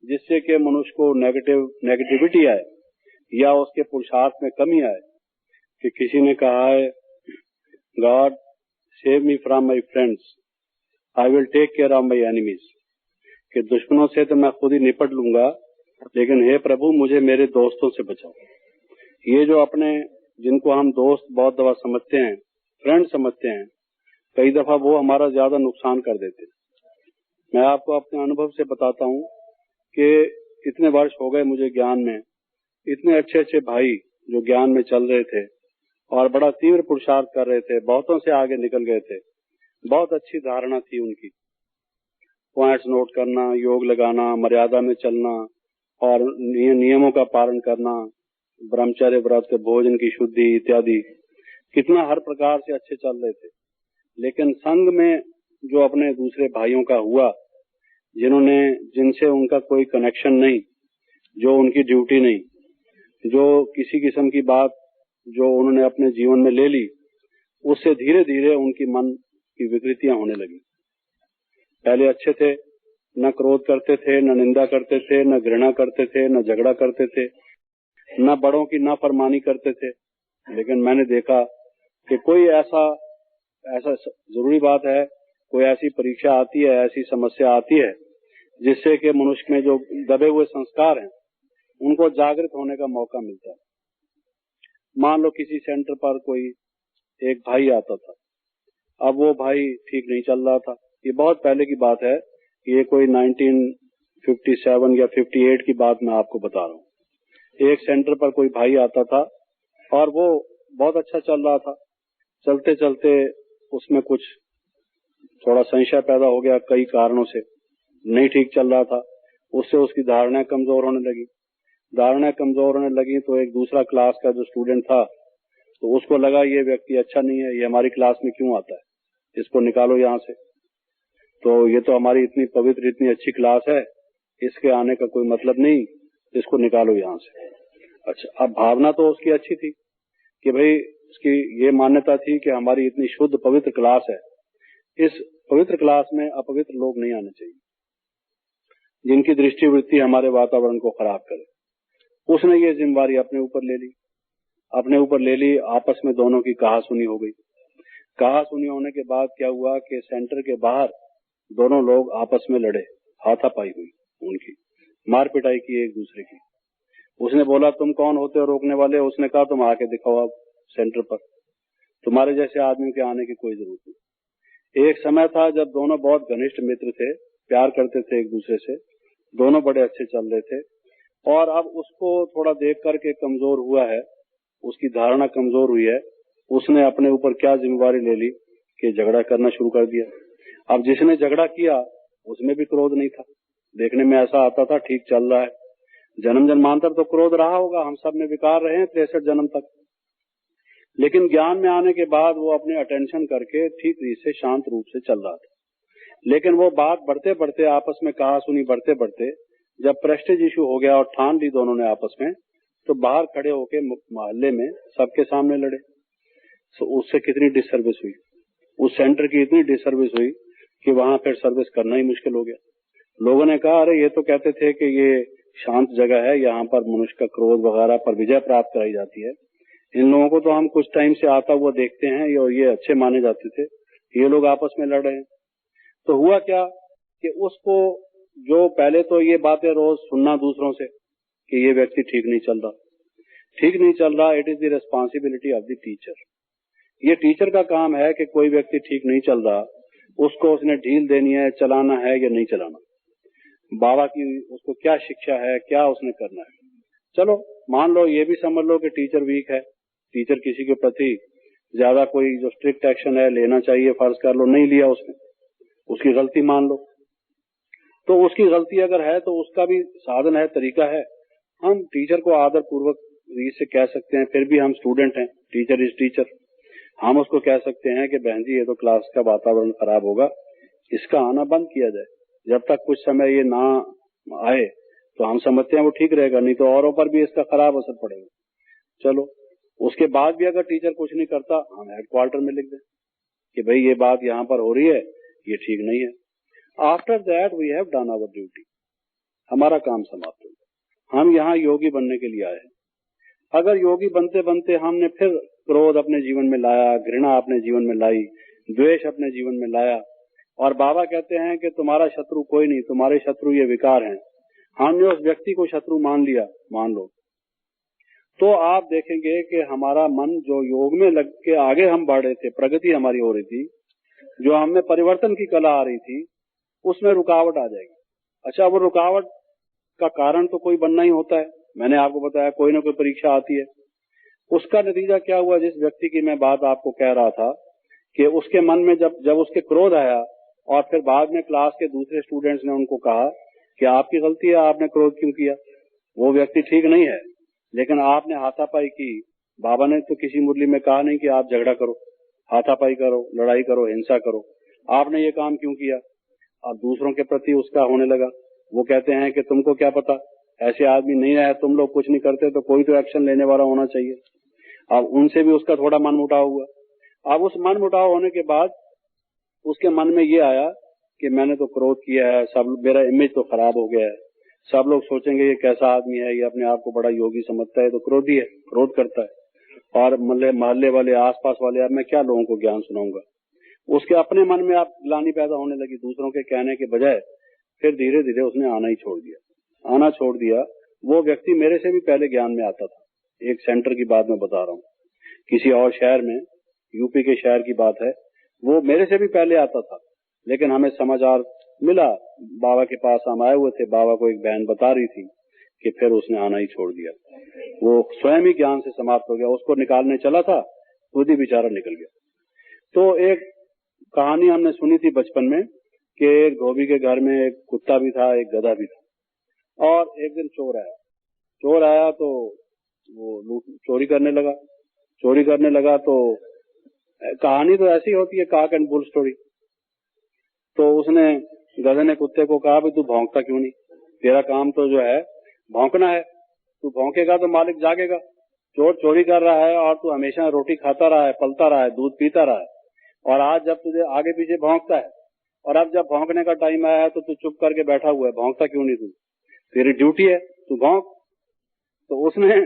जिससे कि मनुष्य को नेगेटिविटी आए या उसके पुरुषार्थ में कमी आए, कि किसी ने कहा है God save me from my friends, I will take care of my enemies, कि दुश्मनों से तो मैं खुद ही निपट लूंगा, लेकिन हे प्रभु मुझे मेरे दोस्तों से बचाओ। ये जो अपने जिनको हम दोस्त बहुत दफा समझते हैं, फ्रेंड समझते हैं, कई दफा वो हमारा ज्यादा नुकसान कर देते हैं। मैं आपको अपने अनुभव से बताता हूँ कि इतने वर्ष हो गए मुझे ज्ञान में, इतने अच्छे अच्छे भाई जो ज्ञान में चल रहे थे और बड़ा तीव्र पुरुषार्थ कर रहे थे, बहुतों से आगे निकल गए थे, बहुत अच्छी धारणा थी उनकी, पॉइंट्स नोट करना, योग लगाना, मर्यादा में चलना और नियमों का पालन करना, ब्रह्मचर्य व्रत, भोजन की शुद्धि इत्यादि, कितना हर प्रकार से अच्छे चल रहे थे। लेकिन संग में जो अपने दूसरे भाइयों का हुआ, जिनसे उनका कोई कनेक्शन नहीं, जो उनकी ड्यूटी नहीं, जो किसी किस्म की बात जो उन्होंने अपने जीवन में ले ली, उससे धीरे धीरे उनकी मन की विकृतियां होने लगी। पहले अच्छे थे, न क्रोध करते थे, न निंदा करते थे, न घृणा करते थे, न झगड़ा करते थे, न बड़ों की नाफरमानी करते थे। लेकिन मैंने देखा कि कोई ऐसा जरूरी बात है, कोई ऐसी परीक्षा आती है, ऐसी समस्या आती है जिससे कि मनुष्य में जो दबे हुए संस्कार हैं उनको जागृत होने का मौका मिलता है। मान लो किसी सेंटर पर कोई एक भाई आता था, अब वो भाई ठीक नहीं चल रहा था, ये बहुत पहले की बात है, ये कोई 1957 या 58 की बात मैं आपको बता रहा हूँ। एक सेंटर पर कोई भाई आता था और वो बहुत अच्छा चल रहा था, चलते चलते उसमें कुछ थोड़ा संशय पैदा हो गया, कई कारणों से नहीं ठीक चल रहा था, उससे उसकी धारणाएं कमजोर होने लगी। तो एक दूसरा क्लास का जो स्टूडेंट था, तो उसको लगा ये व्यक्ति अच्छा नहीं है, ये हमारी क्लास में क्यों आता है, इसको निकालो यहाँ से। तो ये तो हमारी इतनी पवित्र, इतनी अच्छी क्लास है, इसके आने का कोई मतलब नहीं, इसको निकालो यहाँ से। अच्छा, अब भावना तो उसकी अच्छी थी कि भाई उसकी ये मान्यता थी कि हमारी इतनी शुद्ध पवित्र क्लास है, इस पवित्र क्लास में अपवित्र लोग नहीं आने चाहिए जिनकी दृष्टिवृत्ति हमारे वातावरण को खराब करे। उसने ये जिम्मेवारी अपने ऊपर ले ली। आपस में दोनों की कहासुनी हो गई। कहासुनी होने के बाद क्या हुआ कि सेंटर के बाहर दोनों लोग आपस में लड़े, हाथापाई हुई, उनकी मार पिटाई की एक दूसरे की। उसने बोला तुम कौन होते हो रोकने वाले? उसने कहा तुम आके दिखाओ अब सेंटर पर, तुम्हारे जैसे आदमी के आने की कोई जरूरत नहीं। एक समय था जब दोनों बहुत घनिष्ठ मित्र थे, प्यार करते थे एक दूसरे से, दोनों बड़े अच्छे चल रहे थे, और अब उसको थोड़ा देख करके कमजोर हुआ है, उसकी धारणा कमजोर हुई है। उसने अपने ऊपर क्या जिम्मेवारी ले ली कि झगड़ा करना शुरू कर दिया। अब जिसने झगड़ा किया उसमें भी क्रोध नहीं था, देखने में ऐसा आता था ठीक चल रहा है, जन्म जन्मांतर तो क्रोध रहा होगा, हम सब में विकार रहे हैं 63 जन्म तक, लेकिन ज्ञान में आने के बाद वो अपने अटेंशन करके ठीक रीत से शांत रूप से चल रहा था। लेकिन वो बात बढ़ते बढ़ते, आपस में कहासुनी बढ़ते बढ़ते जब प्रेस्टीज इशू हो गया और ठान ली दोनों ने आपस में, तो बाहर खड़े होके मोहल्ले में सबके सामने लड़े। तो उससे कितनी डिसर्विस हुई, उस सेंटर की इतनी डिसर्विस हुई कि वहां फिर सर्विस करना ही मुश्किल हो गया। लोगों ने कहा अरे ये तो कहते थे कि ये शांत जगह है, यहाँ पर मनुष्य का क्रोध वगैरह पर विजय प्राप्त कराई जाती है, इन लोगों को तो हम कुछ टाइम से आता हुआ देखते हैं और ये अच्छे माने जाते थे, ये लोग आपस में लड़ रहे हैं। तो हुआ क्या कि उसको जो पहले तो ये बातें रोज सुनना दूसरों से कि ये व्यक्ति ठीक नहीं चल रहा, it is the responsibility of the teacher. ये टीचर का काम है कि कोई व्यक्ति ठीक नहीं चल रहा, उसको उसने ढील देनी है, चलाना है या नहीं चलाना, बाबा की उसको क्या शिक्षा है, क्या उसने करना है। चलो मान लो, ये भी समझ लो कि टीचर वीक है, टीचर किसी के प्रति ज्यादा कोई जो स्ट्रिक्ट एक्शन है लेना चाहिए, फर्ज कर लो नहीं लिया उसने, उसकी गलती मान लो। तो उसकी गलती अगर है तो उसका भी साधन है, तरीका है, हम टीचर को आदर पूर्वक रीत से कह सकते हैं, फिर भी हम स्टूडेंट हैं, टीचर इज टीचर। हम उसको कह सकते हैं कि बहन जी ये तो क्लास का वातावरण खराब होगा, इसका आना बंद किया जाए, जब तक कुछ समय ये ना आए तो हम समझते हैं वो ठीक रहेगा, नहीं तो औरों पर भी इसका खराब असर पड़ेगा। चलो उसके बाद भी अगर टीचर कुछ नहीं करता, हम हेडक्वार्टर में लिख दें कि भाई ये बात यहाँ पर हो रही है, ये ठीक नहीं है। After that we have done our duty, हमारा काम समाप्त हो गया। हम यहाँ योगी बनने के लिए आए हैं। अगर योगी बनते बनते हमने फिर क्रोध अपने जीवन में लाया, घृणा अपने जीवन में लाई, द्वेष अपने जीवन में लाया, और बाबा कहते हैं कि तुम्हारा शत्रु कोई नहीं, तुम्हारे शत्रु ये विकार हैं, हमने उस व्यक्ति को शत्रु मान लिया, मान लो, तो आप देखेंगे कि हमारा मन जो योग में लग के आगे हम बढ़ रहे थे, प्रगति हमारी हो रही थी, जो हमें परिवर्तन की कला आ रही थी, उसमें रुकावट आ जाएगी। अच्छा, वो रुकावट का कारण तो कोई बनना ही होता है, मैंने आपको बताया कोई ना कोई परीक्षा आती है। उसका नतीजा क्या हुआ, जिस व्यक्ति की मैं बात आपको कह रहा था कि उसके मन में जब उसके क्रोध आया, और फिर बाद में क्लास के दूसरे स्टूडेंट्स ने उनको कहा कि आपकी गलती है, आपने क्रोध क्यों किया, वो व्यक्ति ठीक नहीं है, लेकिन आपने हाथापाई की। बाबा ने तो किसी मुरली में कहा नहीं कि आप झगड़ा करो, हाथापाई करो, लड़ाई करो, हिंसा करो, आपने ये काम क्यों किया? अब दूसरों के प्रति उसका होने लगा। वो कहते हैं कि तुमको क्या पता, ऐसे आदमी नहीं है, तुम लोग कुछ नहीं करते तो कोई तो एक्शन लेने वाला होना चाहिए। अब उनसे भी उसका थोड़ा मन मुटाव हुआ। अब उस मन मुटाव होने के बाद उसके मन में ये आया कि मैंने तो क्रोध किया है, सब मेरा इमेज तो खराब हो गया है, सब लोग सोचेंगे ये कैसा आदमी है, ये अपने आप को बड़ा योगी समझता है, तो क्रोधी है, क्रोध करता है, और मोहल्ले वाले, आसपास वाले, अब मैं क्या लोगों को ज्ञान सुनाऊंगा। उसके अपने मन में आप ग्लानि पैदा होने लगी, दूसरों के कहने के बजाय। फिर धीरे धीरे उसने आना छोड़ दिया। वो व्यक्ति मेरे से भी पहले ज्ञान में आता था, एक सेंटर की बात मैं बता रहा हूँ, किसी और शहर में, यूपी के शहर की बात है, वो मेरे से भी पहले आता था, लेकिन हमें समाचार मिला, बाबा के पास हम आए हुए थे, बाबा को एक बहन बता रही थी कि फिर उसने आना ही छोड़ दिया, वो स्वयं ही ज्ञान से समाप्त हो गया। उसको निकालने चला था, खुद ही बेचारा निकल गया। तो एक कहानी हमने सुनी थी बचपन में कि एक धोबी के घर में एक कुत्ता भी था, एक गधा भी था, और एक दिन चोर आया तो वो चोरी करने लगा। तो कहानी तो ऐसी होती है, काक एंड बुल स्टोरी। तो उसने, गधे ने कुत्ते को कहा, भाई तू भौंकता क्यों नहीं, तेरा काम तो जो है भौंकना है, तू भौंकेगा तो मालिक जागेगा। चोर चोरी कर रहा है और तू हमेशा रोटी खाता रहा है, पलता रहा है, दूध पीता रहा है, और आज जब तुझे आगे पीछे भौंकता है, और अब जब भौंकने का टाइम आया है तो तू चुप करके बैठा हुआ है, भौंकता क्यों नहीं? तू, तेरी ड्यूटी है, तू भौंक। तो उसने,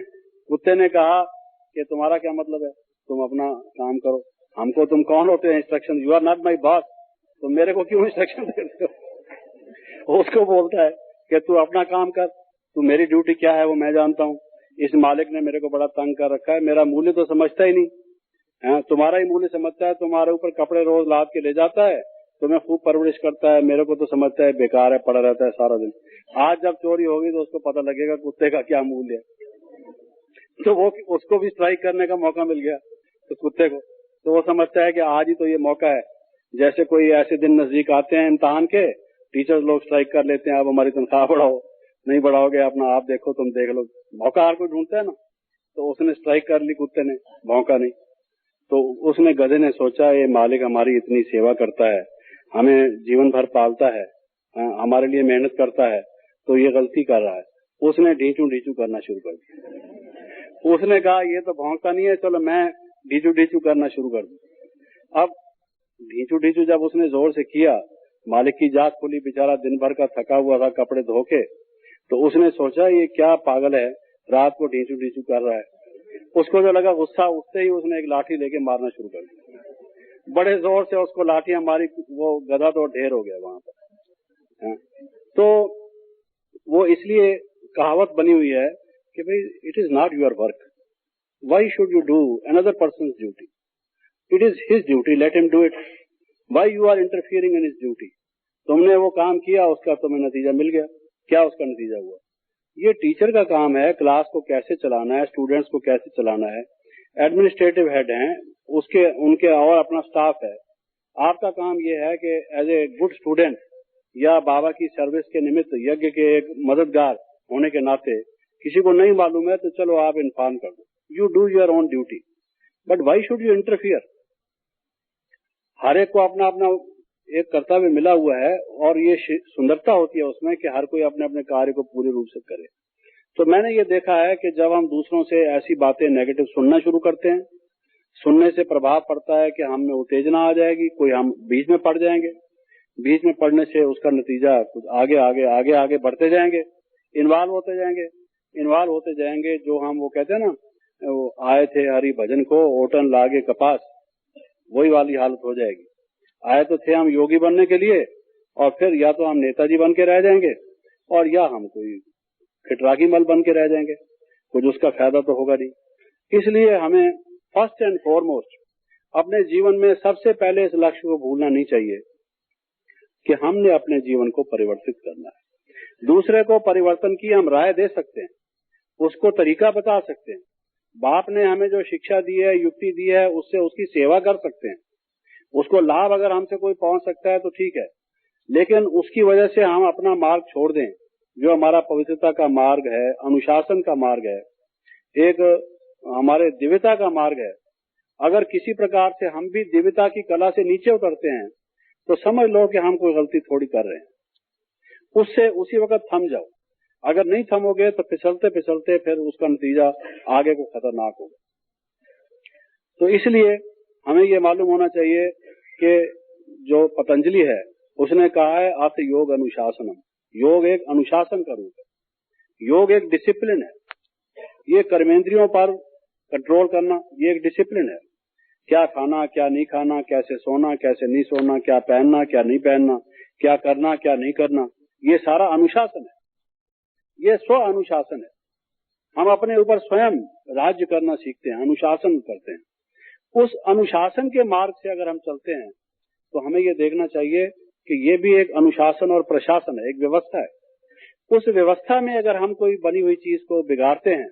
कुत्ते ने कहा कि तुम्हारा क्या मतलब है, तुम अपना काम करो, हमको तुम कौन होते हैं instruction, you are not my boss, तुम मेरे को क्यों इंस्ट्रक्शन देते हो? उसको बोलता है कि तू अपना काम कर, तू, मेरी ड्यूटी क्या है वो मैं जानता हूँ। इस मालिक ने मेरे को बड़ा तंग कर रखा है, मेरा मूल्य तो समझता ही नहीं, तुम्हारा ही मूल्य समझता है, तुम्हारे ऊपर कपड़े रोज लाद के ले जाता है, तुम्हें खूब परवरिश करता है, मेरे को तो समझता है बेकार है, पड़ा रहता है सारा दिन। आज जब चोरी होगी तो उसको पता लगेगा कुत्ते का क्या मूल्य है। तो वो, उसको भी स्ट्राइक करने का मौका मिल गया, तो कुत्ते को, तो वो समझता है कि आज ही तो ये मौका है। जैसे कोई ऐसे दिन नजदीक आते हैं इम्तिहान के, टीचर्स लोग स्ट्राइक कर लेते हैं, आप हमारी तनख्वाह बढ़ाओ, नहीं बढ़ाओगे अपना आप देखो, तुम देख लो, मौका हर कोई ढूंढता है ना। तो उसने स्ट्राइक कर ली, कुत्ते ने, मौका नहीं। तो उसने, गधे ने सोचा ये मालिक हमारी इतनी सेवा करता है, हमें जीवन भर पालता है, हमारे लिए मेहनत करता है, तो ये गलती कर रहा है। उसने ढींचू ढींचू करना शुरू कर दिया। उसने कहा ये तो भौंकता नहीं है, चलो मैं ढींचू ढींचू करना शुरू कर दूं। अब ढींचू ढींचू जब उसने जोर से किया, मालिक की जाग खुली, बेचारा दिन भर का थका हुआ था कपड़े धो के। तो उसने सोचा ये क्या पागल है, रात को ढींचू ढींचू कर रहा है। उसको जो लगा गुस्सा, उससे ही उसने एक लाठी लेके मारना शुरू कर दिया। बड़े जोर से उसको लाठियां मारी, वो गधा तो ढेर हो गया वहां पर। तो वो इसलिए कहावत बनी हुई है कि भाई it is not your work, why should you do another person duty, it is his duty, let him do it, why you are interfering in his duty. तुमने वो काम किया, उसका तुम्हें नतीजा मिल गया, क्या उसका नतीजा हुआ? ये टीचर का काम है क्लास को कैसे चलाना है, स्टूडेंट्स को कैसे चलाना है, एडमिनिस्ट्रेटिव हेड हैं उसके, उनके और अपना स्टाफ है। आपका काम ये है कि एज ए गुड स्टूडेंट या बाबा की सर्विस के निमित्त यज्ञ के एक मददगार होने के नाते, किसी को नहीं मालूम है तो चलो आप इन्फॉर्म कर दो, you do your own duty, but why should you interfere? हर एक को अपना अपना एक कर्तव्य मिला हुआ है, और ये सुंदरता होती है उसमें कि हर कोई अपने अपने कार्य को पूरे रूप से करे। तो मैंने ये देखा है कि जब हम दूसरों से ऐसी बातें नेगेटिव सुनना शुरू करते हैं, सुनने से प्रभाव पड़ता है कि हम में उत्तेजना आ जाएगी, कोई हम बीच में पड़ जाएंगे, बीच में पड़ने से उसका नतीजा कुछ आगे आगे आगे आगे बढ़ते जाएंगे, इन्वॉल्व होते जाएंगे। जो हम वो कहते हैं ना, वो आए थे हरि भजन को ओटन लागे कपास, वही वाली हालत हो जाएगी। आए तो थे हम योगी बनने के लिए, और फिर या तो हम नेताजी बन के रह जाएंगे, और या हम कोई खिटरागी मल बन के रह जाएंगे, कुछ उसका फायदा तो होगा नहीं। इसलिए हमें फर्स्ट एंड फॉरमोस्ट अपने जीवन में सबसे पहले इस लक्ष्य को भूलना नहीं चाहिए कि हमने अपने जीवन को परिवर्तित करना है। दूसरे को परिवर्तन की हम राय दे सकते हैं, उसको तरीका बता सकते हैं, बाप ने हमें जो शिक्षा दी है, युक्ति दी है, उससे उसकी सेवा कर सकते हैं, उसको लाभ अगर हमसे कोई पहुंच सकता है तो ठीक है, लेकिन उसकी वजह से हम अपना मार्ग छोड़ दें, जो हमारा पवित्रता का मार्ग है, अनुशासन का मार्ग है, एक हमारे दिव्यता का मार्ग है। अगर किसी प्रकार से हम भी दिव्यता की कला से नीचे उतरते हैं तो समझ लो कि हम कोई गलती थोड़ी कर रहे हैं, उससे उसी वक्त थम जाओ। अगर नहीं थमोगे तो फिसलते फिसलते फिर उसका नतीजा आगे को खतरनाक होगा। तो इसलिए हमें ये मालूम होना चाहिए कि जो पतंजलि है उसने कहा है अर्थ योग अनुशासनम, योग एक अनुशासन का रूप है, योग एक डिसिप्लिन है। ये कर्मेंद्रियों पर कंट्रोल करना, ये एक डिसिप्लिन है। क्या खाना क्या नहीं खाना, कैसे सोना कैसे नहीं सोना, क्या पहनना क्या नहीं पहनना, क्या करना क्या नहीं करना, ये सारा अनुशासन है, ये स्व अनुशासन है। हम अपने ऊपर स्वयं राज्य करना सीखते हैं, अनुशासन करते हैं। उस अनुशासन के मार्ग से अगर हम चलते हैं तो हमें ये देखना चाहिए कि ये भी एक अनुशासन और प्रशासन है, एक व्यवस्था है। उस व्यवस्था में अगर हम कोई बनी हुई चीज को बिगाड़ते हैं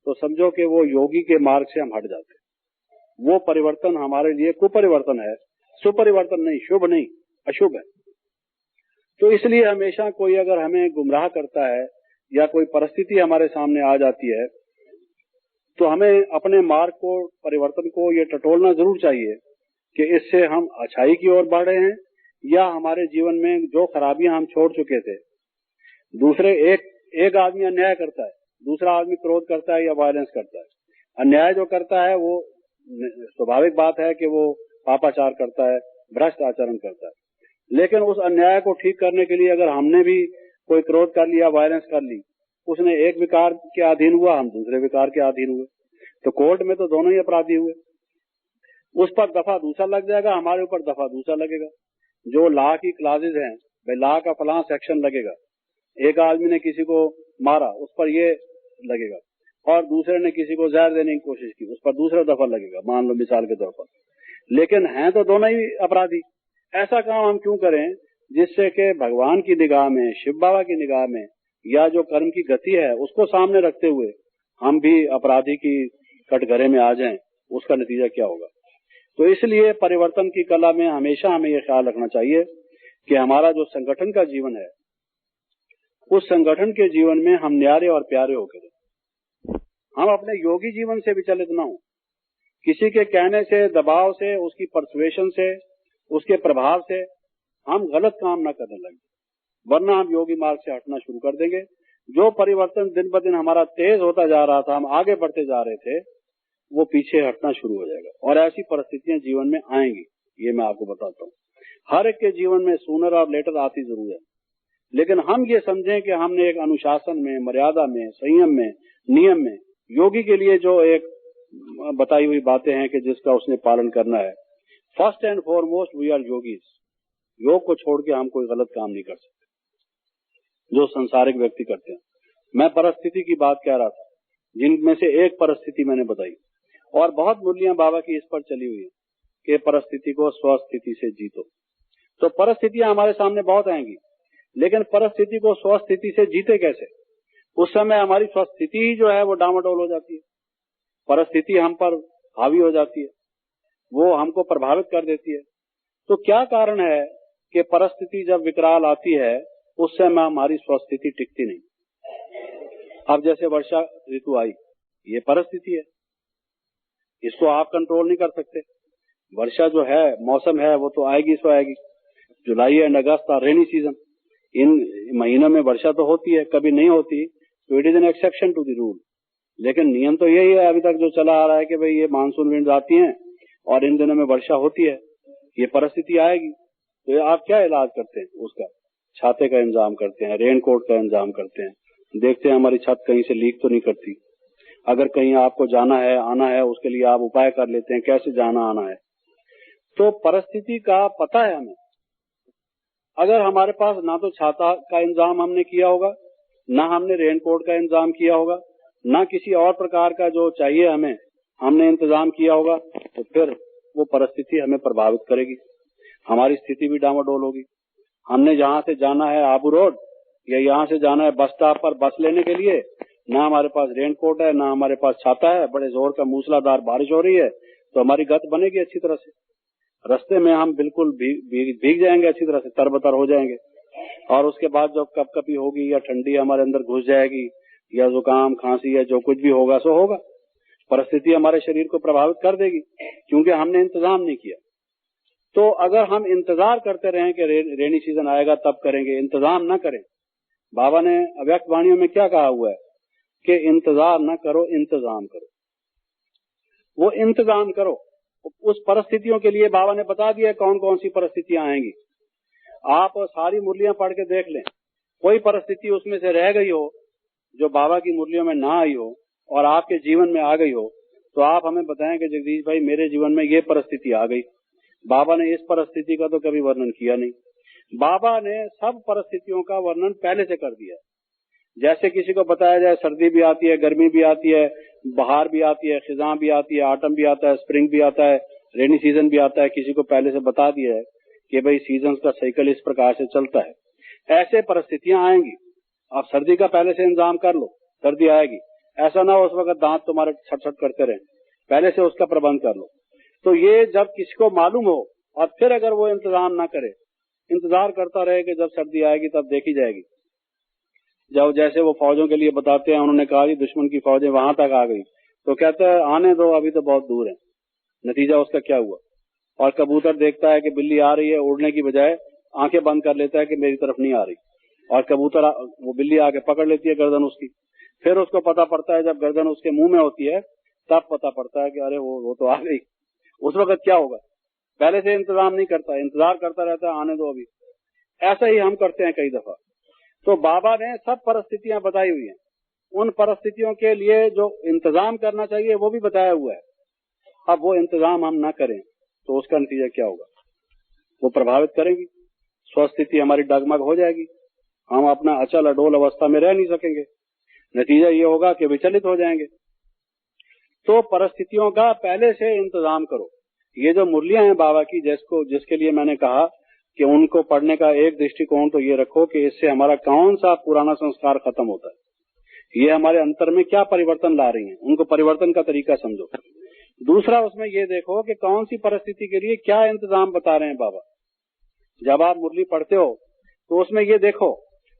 तो समझो कि वो योगी के मार्ग से हम हट जाते हैं। वो परिवर्तन हमारे लिए कुपरिवर्तन है, सुपरिवर्तन नहीं, शुभ नहीं, अशुभ है। तो इसलिए हमेशा कोई अगर हमें गुमराह करता है या कोई परिस्थिति हमारे सामने आ जाती है तो हमें अपने मार्ग को, परिवर्तन को ये टटोलना जरूर चाहिए कि इससे हम अच्छाई की ओर बढ़ रहे हैं या हमारे जीवन में जो खराबियां हम छोड़ चुके थे दूसरे एक आदमी अन्याय करता है, दूसरा आदमी क्रोध करता है या वायलेंस करता है। अन्याय जो करता है वो स्वाभाविक बात है कि वो पापाचार करता है, भ्रष्ट आचरण करता है। लेकिन उस अन्याय को ठीक करने के लिए अगर हमने भी कोई क्रोध कर लिया, वायलेंस कर ली, उसने एक विकार के अधीन हुआ, हम दूसरे विकार के अधीन हुए, तो कोर्ट में तो दोनों ही अपराधी हुए। उस पर दफा दूसरा लग जाएगा, हमारे ऊपर दफा दूसरा लगेगा। जो लॉ की क्लासेज हैं, भाई लॉ का फलां सेक्शन लगेगा, एक आदमी ने किसी को मारा, उस पर ये लगेगा, और दूसरे ने किसी को जहर देने की कोशिश की, उस पर दूसरा दफा लगेगा, मान लो मिसाल के तौर पर। लेकिन हैं तो दोनों ही अपराधी। ऐसा काम हम क्यों करें जिससे कि भगवान की निगाह में, शिव बाबा की निगाह में, या जो कर्म की गति है उसको सामने रखते हुए हम भी अपराधी की कटघरे में आ जाएं, उसका नतीजा क्या होगा। तो इसलिए परिवर्तन की कला में हमेशा हमें यह ख्याल रखना चाहिए कि हमारा जो संगठन का जीवन है, उस संगठन के जीवन में हम न्यारे और प्यारे होकर, हम अपने योगी जीवन से विचलित न हो, किसी के कहने से, दबाव से, उसकी परसुएशन से, उसके प्रभाव से हम गलत काम न करने लगे, वरना हम योगी मार्ग से हटना शुरू कर देंगे। जो परिवर्तन दिन ब दिन हमारा तेज होता जा रहा था, हम आगे बढ़ते जा रहे थे, वो पीछे हटना शुरू हो जाएगा। और ऐसी परिस्थितियां जीवन में आएंगी, ये मैं आपको बताता हूँ। हर एक के जीवन में सूनर और लेटर आती जरूर है, लेकिन हम ये समझें कि हमने एक अनुशासन में, मर्यादा में, संयम में, नियम में, योगी के लिए जो एक बताई हुई बातें हैं कि जिसका उसने पालन करना है। First and foremost we are yogis. योग को छोड़ के हम कोई गलत काम नहीं कर सकते जो संसारिक व्यक्ति करते हैं। मैं परिस्थिति की बात कह रहा था, जिनमें से एक परिस्थिति मैंने बताई, और बहुत मूल्यां बाबा की इस पर चली हुई है कि परिस्थिति को स्वस्थिति से जीतो। तो परिस्थितियां हमारे सामने बहुत आएंगी, लेकिन परिस्थिति को स्वस्थिति से जीते कैसे? उस समय हमारी स्वस्थिति ही जो है वो डामाडोल हो जाती है, परिस्थिति हम पर हावी हो जाती है, वो हमको प्रभावित कर देती है। तो क्या कारण है कि परिस्थिति जब विकराल आती है उस समय हमारी स्वस्थिति टिकती नहीं? अब जैसे वर्षा ऋतु आई, ये परिस्थिति है, इसको आप कंट्रोल नहीं कर सकते। वर्षा जो है, मौसम है, वो तो आएगी सो आएगी। July and August are rainy season, इन महीनों में वर्षा तो होती है, कभी नहीं होती, तो it is an exception to the rule. लेकिन नियम तो यही है अभी तक जो चला आ रहा है कि भाई ये मानसून विंड आती हैं और इन दिनों में वर्षा होती है, ये परिस्थिति आएगी। तो आप क्या इलाज करते हैं उसका? छाते का इंतजाम करते हैं, रेनकोट का इंतजाम करते हैं, देखते हैं हमारी छत कहीं से लीक तो नहीं करती। अगर कहीं आपको जाना है, आना है, उसके लिए आप उपाय कर लेते हैं कैसे जाना आना है। तो परिस्थिति का पता है हमें। अगर हमारे पास ना तो छाता का इंतजाम हमने किया होगा, ना हमने रेनकोट का इंतजाम किया होगा, ना किसी और प्रकार का जो चाहिए हमें हमने इंतजाम किया होगा, तो फिर वो परिस्थिति हमें प्रभावित करेगी, हमारी स्थिति भी डामाडोल होगी। हमने जहाँ से जाना है आबू रोड, या यहाँ से जाना है बस स्टॉप पर बस लेने के लिए, ना हमारे पास रेनकोट है, ना हमारे पास छाता है, बड़े जोर का मूसलाधार बारिश हो रही है, तो हमारी गत बनेगी अच्छी तरह से। रास्ते में हम बिल्कुल भीग जाएंगे, अच्छी तरह से तरबतर हो जाएंगे। और उसके बाद जब कपकपी होगी या ठंडी हमारे अंदर घुस जाएगी, या जुकाम, खांसी, या जो कुछ भी होगा सो होगा। परिस्थिति हमारे शरीर को प्रभावित कर देगी, क्योंकि हमने इंतजाम नहीं किया। तो अगर हम इंतजार करते रहें कि रेनी सीजन आएगा तब करेंगे, इंतजाम न करें। बाबा ने अव्यक्त वाणियों में क्या कहा हुआ है कि इंतजार न करो, इंतजाम करो। वो इंतजाम करो। उस परिस्थितियों के लिए बाबा ने बता दिया कौन कौन सी परिस्थितियां आएंगी। आप सारी मुरलियां पढ़ के देख लें, कोई परिस्थिति उसमें से रह गई हो जो बाबा की मुरलियों में ना आई हो और आपके जीवन में आ गई हो, तो आप हमें बताएं कि जगदीश भाई मेरे जीवन में ये परिस्थिति आ गई। बाबा ने इस परिस्थिति का तो कभी वर्णन किया नहीं। बाबा ने सब परिस्थितियों का वर्णन पहले से कर दिया। जैसे किसी को बताया जाए सर्दी भी आती है, गर्मी भी आती है, बहार भी आती है, खिजां भी आती है, ऑटम भी आता है, स्प्रिंग भी आता है, रेनी सीजन भी आता है, किसी को पहले से बता दिया है कि भाई सीजन का साइकिल इस प्रकार से चलता है। ऐसे परिस्थितियां आएंगी। आप सर्दी का पहले से इंतजाम कर लो, सर्दी आएगी। ऐसा ना हो उस वक्त दांत तुम्हारे छट करते रहे, पहले से उसका प्रबंध कर लो। तो ये जब किसी को मालूम हो और फिर अगर वो इंतजाम ना करे, इंतजार करता रहे कि जब सर्दी आएगी तब देखी जाएगी। जब जैसे वो फौजों के लिए बताते हैं, उन्होंने कहा कि दुश्मन की फौजें वहां तक आ गई, तो कहते हैं आने दो, अभी तो बहुत दूर है। नतीजा उसका क्या हुआ? और कबूतर देखता है कि बिल्ली आ रही है, उड़ने की बजाय आंखें बंद कर लेता है कि मेरी तरफ नहीं आ रही। और कबूतर वो बिल्ली आके पकड़ लेती है गर्दन उसकी। फिर उसको पता पड़ता है, जब गर्दन उसके मुंह में होती है तब पता पड़ता है कि अरे वो तो आ गई। उस वक्त क्या होगा? पहले से इंतजाम नहीं करता, इंतजार करता रहता है, आने दो अभी। ऐसा ही हम करते हैं कई दफा। तो बाबा ने सब परिस्थितियां बताई हुई हैं, उन परिस्थितियों के लिए जो इंतजाम करना चाहिए वो भी बताया हुआ है। अब वो इंतजाम हम ना करें तो उसका नतीजा क्या होगा? वो प्रभावित करेंगी, स्वस्थिति हमारी डगमग हो जाएगी, हम अपना अचल अडोल अवस्था में रह नहीं सकेंगे। नतीजा ये होगा कि विचलित हो जाएंगे। तो परिस्थितियों का पहले से इंतजाम करो। ये जो मुरलियां हैं बाबा की, जिसके लिए मैंने कहा कि उनको पढ़ने का एक दृष्टिकोण तो ये रखो कि इससे हमारा कौन सा पुराना संस्कार खत्म होता है, ये हमारे अंतर में क्या परिवर्तन ला रही हैं, उनको परिवर्तन का तरीका समझो। दूसरा, उसमें ये देखो कि कौन सी परिस्थिति के लिए क्या इंतजाम बता रहे हैं बाबा। जब आप मुरली पढ़ते हो तो उसमें ये देखो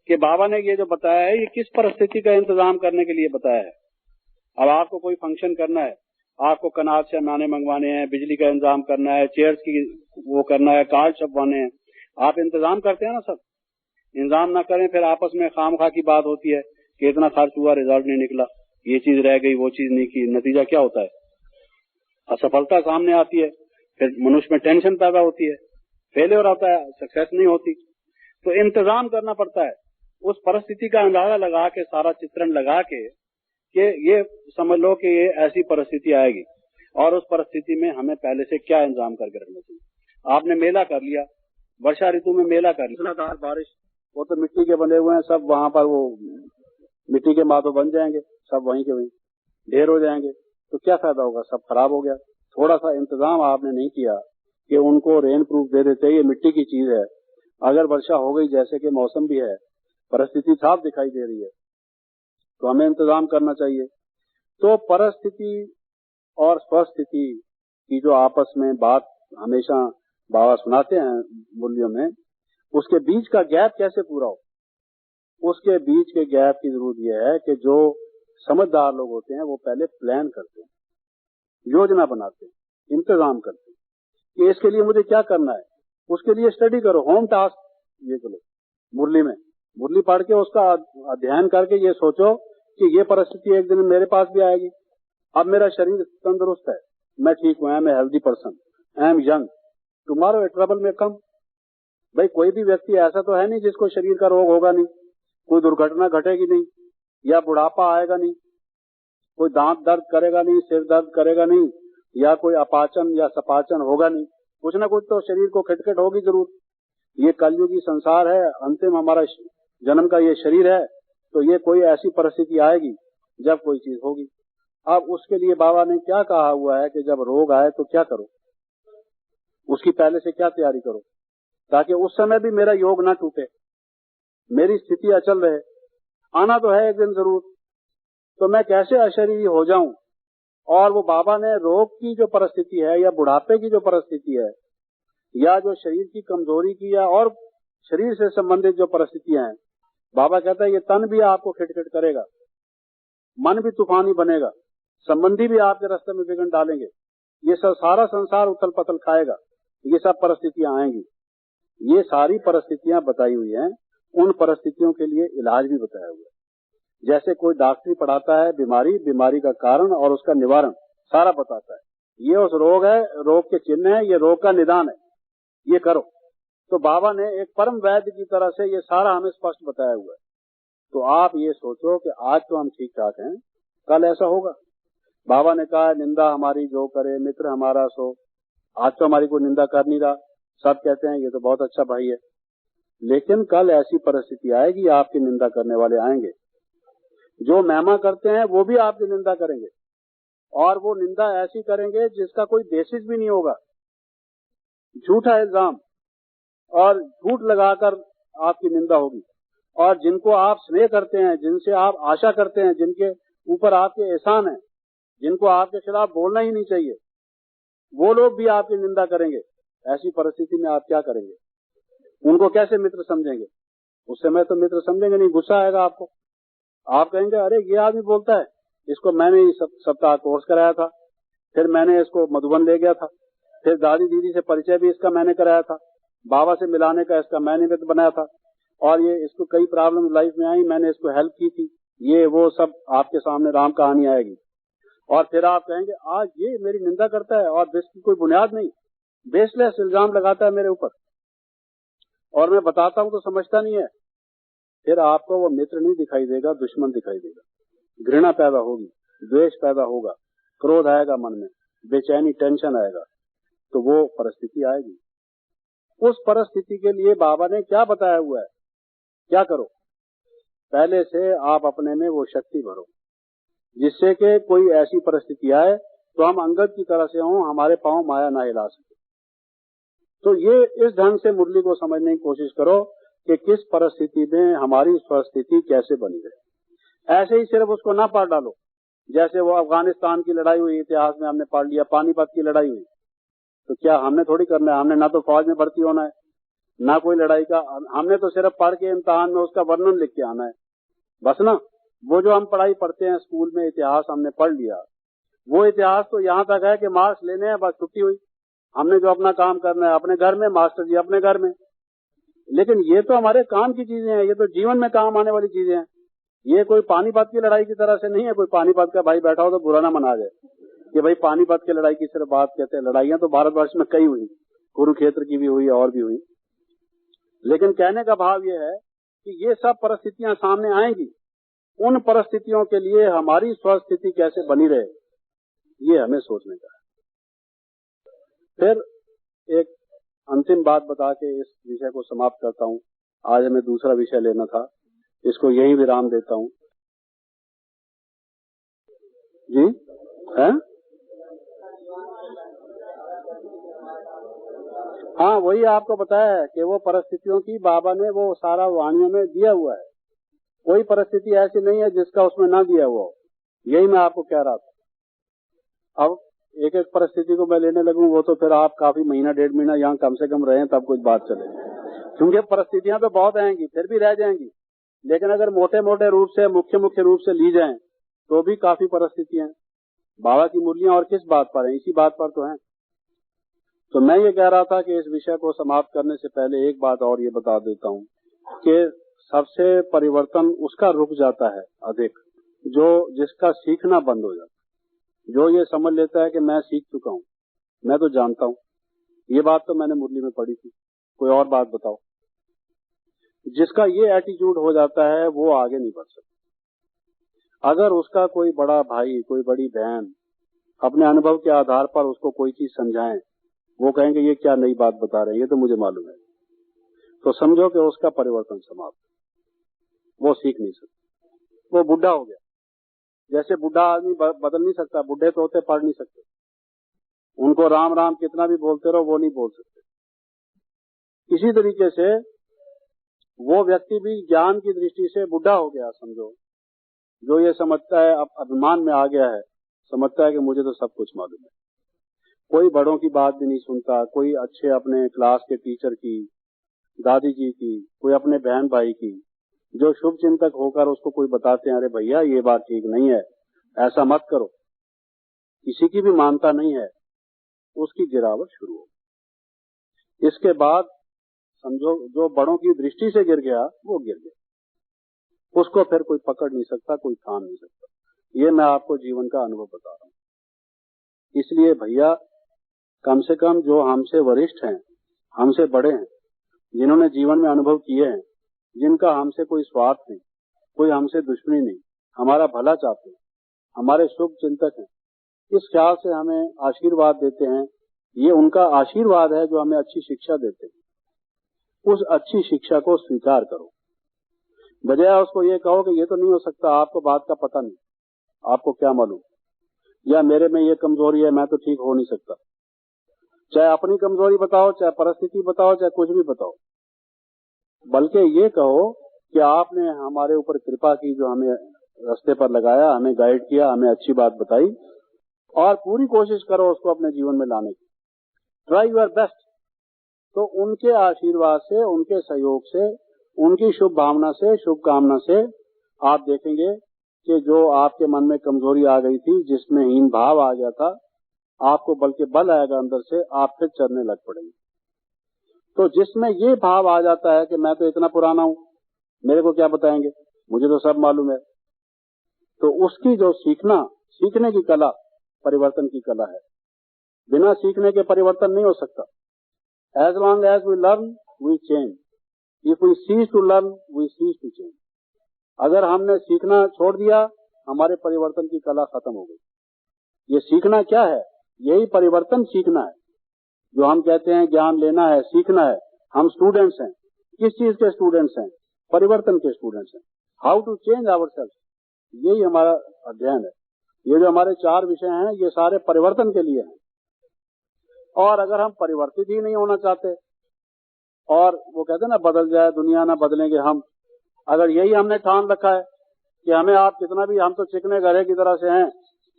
कि बाबा ने ये जो बताया है ये किस परिस्थिति का इंतजाम करने के लिए बताया है। अब आपको कोई फंक्शन करना है, आपको कनात से नाने मंगवाने हैं, बिजली का इंतजाम करना है, चेयर्स की वो करना है, कार्ड छपवाने हैं, आप इंतजाम करते हैं ना। सब इंतजाम ना करें फिर आपस में खामखा की बात होती है कि इतना खर्च हुआ, रिजल्ट नहीं निकला, ये चीज रह गई, वो चीज नहीं की। नतीजा क्या होता है? असफलता सामने आती है, फिर मनुष्य में टेंशन पैदा होती है, फेलियर आता है, सक्सेस नहीं होती। तो इंतजाम करना पड़ता है, उस परिस्थिति का अंदाजा लगा के, सारा चित्रण लगा के कि ये समझ लो कि ये ऐसी परिस्थिति आएगी और उस परिस्थिति में हमें पहले से क्या इंतजाम करके रखना चाहिए। आपने मेला कर लिया, वर्षा ऋतु में मेला कर लिया, बारिश, वो तो मिट्टी के बने हुए हैं, सब वहां पर वो मिट्टी के माथों बन जाएंगे, सब वहीं के वहीं ढेर हो जाएंगे, तो क्या फायदा होगा? सब खराब हो गया। थोड़ा सा इंतजाम आपने नहीं किया कि उनको रेन प्रूफ दे देते, ये मिट्टी की चीज है, अगर वर्षा हो गई, जैसे कि मौसम भी है, परिस्थिति साफ दिखाई दे रही है, तो हमें इंतजाम करना चाहिए। तो परिस्थिति और स्वस्थिति की जो आपस में बात हमेशा बाबा सुनाते हैं मूल्यों में, उसके बीच का गैप कैसे पूरा हो, उसके बीच के गैप की जरूरत यह है कि जो समझदार लोग होते हैं वो पहले प्लान करते हैं, योजना बनाते हैं, इंतजाम करते हैं कि इसके लिए मुझे क्या करना है। उसके लिए स्टडी करो, होम टास्क ये करो। मुरली पढ़ के उसका अध्ययन करके ये सोचो कि ये परिस्थिति एक दिन मेरे पास भी आएगी। अब मेरा शरीर तंदुरुस्त है, मैं ठीक हूं, I am a healthy person, I am young, tomorrow trouble may come. भाई कोई भी व्यक्ति ऐसा तो है नहीं जिसको शरीर का रोग होगा नहीं, कोई दुर्घटना घटेगी नहीं, या बुढ़ापा आएगा नहीं, कोई दांत दर्द करेगा नहीं, सिर दर्द करेगा नहीं, या कोई अपाचन या सपाचन होगा नहीं। कुछ ना कुछ तो शरीर को खटखट होगी जरूर। ये कलयुगी संसार है, अंतिम हमारा जन्म का ये शरीर है, तो ये कोई ऐसी परिस्थिति आएगी जब कोई चीज होगी। अब उसके लिए बाबा ने क्या कहा हुआ है कि जब रोग आए तो क्या करो, उसकी पहले से क्या तैयारी करो, ताकि उस समय भी मेरा योग ना टूटे, मेरी स्थिति अचल रहे। आना तो है एक दिन जरूर, तो मैं कैसे अशरीरी हो जाऊं। और वो बाबा ने रोग की जो परिस्थिति है, या बुढ़ापे की जो परिस्थिति है, या जो शरीर की कमजोरी की, या और शरीर से संबंधित जो परिस्थितियां हैं, बाबा कहता है ये तन भी आपको खिटखिट करेगा, मन भी तूफानी बनेगा, संबंधी भी आपके रास्ते में विघ्न डालेंगे, ये सब सारा संसार उथल पथल खाएगा, ये सब परिस्थितियां आएंगी। ये सारी परिस्थितियां बताई हुई हैं, उन परिस्थितियों के लिए इलाज भी बताया हुआ है। जैसे कोई डॉक्टरी पढ़ाता है, बीमारी का कारण और उसका निवारण सारा बताता है, ये उस रोग है, रोग के चिन्ह है, ये रोग का निदान है, ये करो। तो बाबा ने एक परम वैद्य की तरह से ये सारा हमें स्पष्ट बताया हुआ है। तो आप ये सोचो कि आज तो हम ठीक ठाक हैं, कल ऐसा होगा। बाबा ने कहा निंदा हमारी जो करे मित्र हमारा सो। आज तो हमारी कोई निंदा कर नहीं रहा, सब कहते हैं ये तो बहुत अच्छा भाई है, लेकिन कल ऐसी परिस्थिति आएगी, आपकी निंदा करने वाले आएंगे, जो महिमा करते हैं वो भी आपकी निंदा करेंगे, और वो निंदा ऐसी करेंगे जिसका कोई बेसिस भी नहीं होगा, झूठा इल्जाम और झूठ लगाकर आपकी निंदा होगी। और जिनको आप स्नेह करते हैं, जिनसे आप आशा करते हैं, जिनके ऊपर आपके एहसान है, जिनको आपके खिलाफ बोलना ही नहीं चाहिए, वो लोग भी आपकी निंदा करेंगे। ऐसी परिस्थिति में आप क्या करेंगे? उनको कैसे मित्र समझेंगे? उस समय तो मित्र समझेंगे नहीं, गुस्सा आएगा आपको। आप कहेंगे अरे ये आदमी बोलता है, इसको मैंने ही सप्ताह कोर्स कराया था, फिर मैंने इसको मधुबन ले गया था, फिर दादी दीदी से परिचय भी इसका मैंने कराया था, बाबा से मिलाने का इसका मैं निमित्त बनाया था, और ये इसको कई प्रॉब्लम लाइफ में आई, मैंने इसको हेल्प की थी, ये वो सब आपके सामने राम कहानी आएगी। और फिर आप कहेंगे आज ये मेरी निंदा करता है और इसकी कोई बुनियाद नहीं, बेसलेस इल्जाम लगाता है मेरे ऊपर, और मैं बताता हूं तो समझता नहीं है। फिर आपको वो मित्र नहीं दिखाई देगा, दुश्मन दिखाई देगा। घृणा पैदा होगी, द्वेष पैदा होगा, क्रोध आएगा मन में, बेचैनी, टेंशन आएगा, तो वो परिस्थिति आएगी। उस परिस्थिति के लिए बाबा ने क्या बताया हुआ है, क्या करो, पहले से आप अपने में वो शक्ति भरो जिससे कि कोई ऐसी परिस्थिति आए तो हम अंगद की तरह से हों, हमारे पांव माया ना हिला सके। तो ये इस ढंग से मुरली को समझने की कोशिश करो कि किस परिस्थिति में हमारी स्वस्थिति कैसे बनी रहे। ऐसे ही सिर्फ उसको ना पढ़ डालो, जैसे वो अफगानिस्तान की लड़ाई हुई, इतिहास में हमने पढ़ लिया, पानीपत की लड़ाई हुई, तो क्या हमने थोड़ी करना है, हमने ना तो फौज में भर्ती होना है, ना कोई लड़ाई का, हमने तो सिर्फ पढ़ के इम्तिहान में उसका वर्णन लिख के आना है, बस ना। वो जो हम पढ़ाई पढ़ते हैं स्कूल में, इतिहास हमने पढ़ लिया, वो इतिहास तो यहाँ तक है कि मार्क्स लेने हैं, बस छुट्टी हुई, हमने जो अपना काम करना है अपने घर में, मास्टर जी अपने घर में। लेकिन ये तो हमारे काम की चीजें हैं, ये तो जीवन में काम आने वाली चीजें हैं। ये कोई पानीपत की लड़ाई की तरह से नहीं है, कोई पानीपत का भाई बैठा हो तो बुरा ना मना जाए कि भाई पानीपत की लड़ाई की सिर्फ बात कहते हैं। लड़ाइयां तो भारतवर्ष में कई हुई, कुरुक्षेत्र की भी हुई और भी हुई। लेकिन कहने का भाव ये है कि ये सब परिस्थितियां सामने आएंगी, उन परिस्थितियों के लिए हमारी स्वस्थिति कैसे बनी रहे, ये हमें सोचने का है। फिर एक अंतिम बात बता के इस विषय को समाप्त करता हूँ। आज हमें दूसरा विषय लेना था, इसको यही विराम देता हूँ। जी है? हाँ, वही आपको बताया है कि वो परिस्थितियों की बाबा ने वो सारा वाणियों में दिया हुआ है। कोई परिस्थिति ऐसी नहीं है जिसका उसमें ना दिया हुआ हो, यही मैं आपको कह रहा था। अब एक एक परिस्थिति को मैं लेने लगूं, वो तो फिर आप काफी महीना डेढ़ महीना यहाँ कम से कम रहे तब कुछ बात चले, क्योंकि परिस्थितियां तो बहुत आएंगी, फिर भी रह जाएंगी। लेकिन अगर मोटे मोटे रूप से, मुख्य रूप से ली जाएं तो भी काफी परिस्थितियां। बाबा की मुरलियां और किस बात पर है, इसी बात पर तो है। तो मैं ये कह रहा था कि इस विषय को समाप्त करने से पहले एक बात और ये बता देता हूँ कि सबसे परिवर्तन उसका रुक जाता है अधिक, जो जिसका सीखना बंद हो जाता है, जो ये समझ लेता है कि मैं सीख चुका हूँ, मैं तो जानता हूँ। ये बात तो मैंने मुरली में पढ़ी थी, कोई और बात बताओ। जिसका ये एटीट्यूड हो जाता है वो आगे नहीं बढ़ सकता। अगर उसका कोई बड़ा भाई, कोई बड़ी बहन अपने अनुभव के आधार पर उसको कोई चीज समझाएं, वो कहेंगे ये क्या नई बात बता रहे हैं, ये तो मुझे मालूम है, तो समझो कि उसका परिवर्तन समाप्त, वो सीख नहीं सकता, वो बुढ़ा हो गया। जैसे बुढ़ा आदमी बदल नहीं सकता, बुढ़े तो होते पढ़ नहीं सकते, उनको राम राम कितना भी बोलते रहो वो नहीं बोल सकते। इसी तरीके से वो व्यक्ति भी ज्ञान की दृष्टि से बुढ़ा हो गया समझो, जो ये समझता है, अब अभिमान में आ गया है, समझता है कि मुझे तो सब कुछ मालूम है, कोई बड़ों की बात भी नहीं सुनता, कोई अच्छे अपने क्लास के टीचर की, दादी जी की, कोई अपने बहन भाई की, जो शुभ चिंतक होकर उसको कोई बताते हैं अरे भैया ये बात ठीक नहीं है, ऐसा मत करो, किसी की भी मानता नहीं है, उसकी गिरावट शुरू हो। इसके बाद समझो जो बड़ों की दृष्टि से गिर गया वो गिर गया, उसको फिर कोई पकड़ नहीं सकता, कोई थाम नहीं सकता। ये मैं आपको जीवन का अनुभव बता रहा हूँ। इसलिए भैया कम से कम जो हमसे वरिष्ठ हैं, हमसे बड़े हैं, जिन्होंने जीवन में अनुभव किए हैं, जिनका हमसे कोई स्वार्थ नहीं, कोई हमसे दुश्मनी नहीं, हमारा भला चाहते हैं, हमारे शुभ चिंतक हैं, इस ख्याल से हमें आशीर्वाद देते हैं, ये उनका आशीर्वाद है जो हमें अच्छी शिक्षा देते हैं। उस अच्छी शिक्षा को स्वीकार करो, बजाय उसको ये कहो कि ये तो नहीं हो सकता, आपको बात का पता नहीं, आपको क्या मालूम, या मेरे में ये कमजोरी है, मैं तो ठीक हो नहीं सकता। चाहे अपनी कमजोरी बताओ, चाहे परिस्थिति बताओ, चाहे कुछ भी बताओ, बल्कि ये कहो कि आपने हमारे ऊपर कृपा की, जो हमें रास्ते पर लगाया, हमें गाइड किया, हमें अच्छी बात बताई, और पूरी कोशिश करो उसको अपने जीवन में लाने की। Try your best. तो उनके आशीर्वाद से, उनके सहयोग से, उनकी शुभ भावना से, शुभकामना से आप देखेंगे कि जो आपके मन में कमजोरी आ गई थी, जिसमें हीन भाव आ गया था, आपको बल्कि बल आएगा अंदर से, आप फिर चलने लग पड़ेंगे। तो जिसमें ये भाव आ जाता है कि मैं तो इतना पुराना हूँ, मेरे को क्या बताएंगे, मुझे तो सब मालूम है। तो उसकी जो सीखने की कला परिवर्तन की कला है। बिना सीखने के परिवर्तन नहीं हो सकता। As long as we learn we change, if we cease to learn we cease to change. अगर हमने सीखना छोड़ दिया, हमारे परिवर्तन की कला खत्म हो गई। ये सीखना क्या है? यही परिवर्तन सीखना है। जो हम कहते हैं ज्ञान लेना है, सीखना है। हम स्टूडेंट्स हैं। किस चीज के स्टूडेंट्स हैं? परिवर्तन के स्टूडेंट्स हैं। हाउ टू चेंज आवरसेल्फ, यही हमारा अध्ययन है। ये जो हमारे 4 विषय हैं, ये सारे परिवर्तन के लिए हैं। और अगर हम परिवर्तित ही नहीं होना चाहते, और वो कहते हैं ना, बदल जाए दुनिया ना बदलेंगे हम, अगर यही हमने ठान रखा है कि हमें आप कितना भी, हम तो चिकने गधे की तरह से हैं,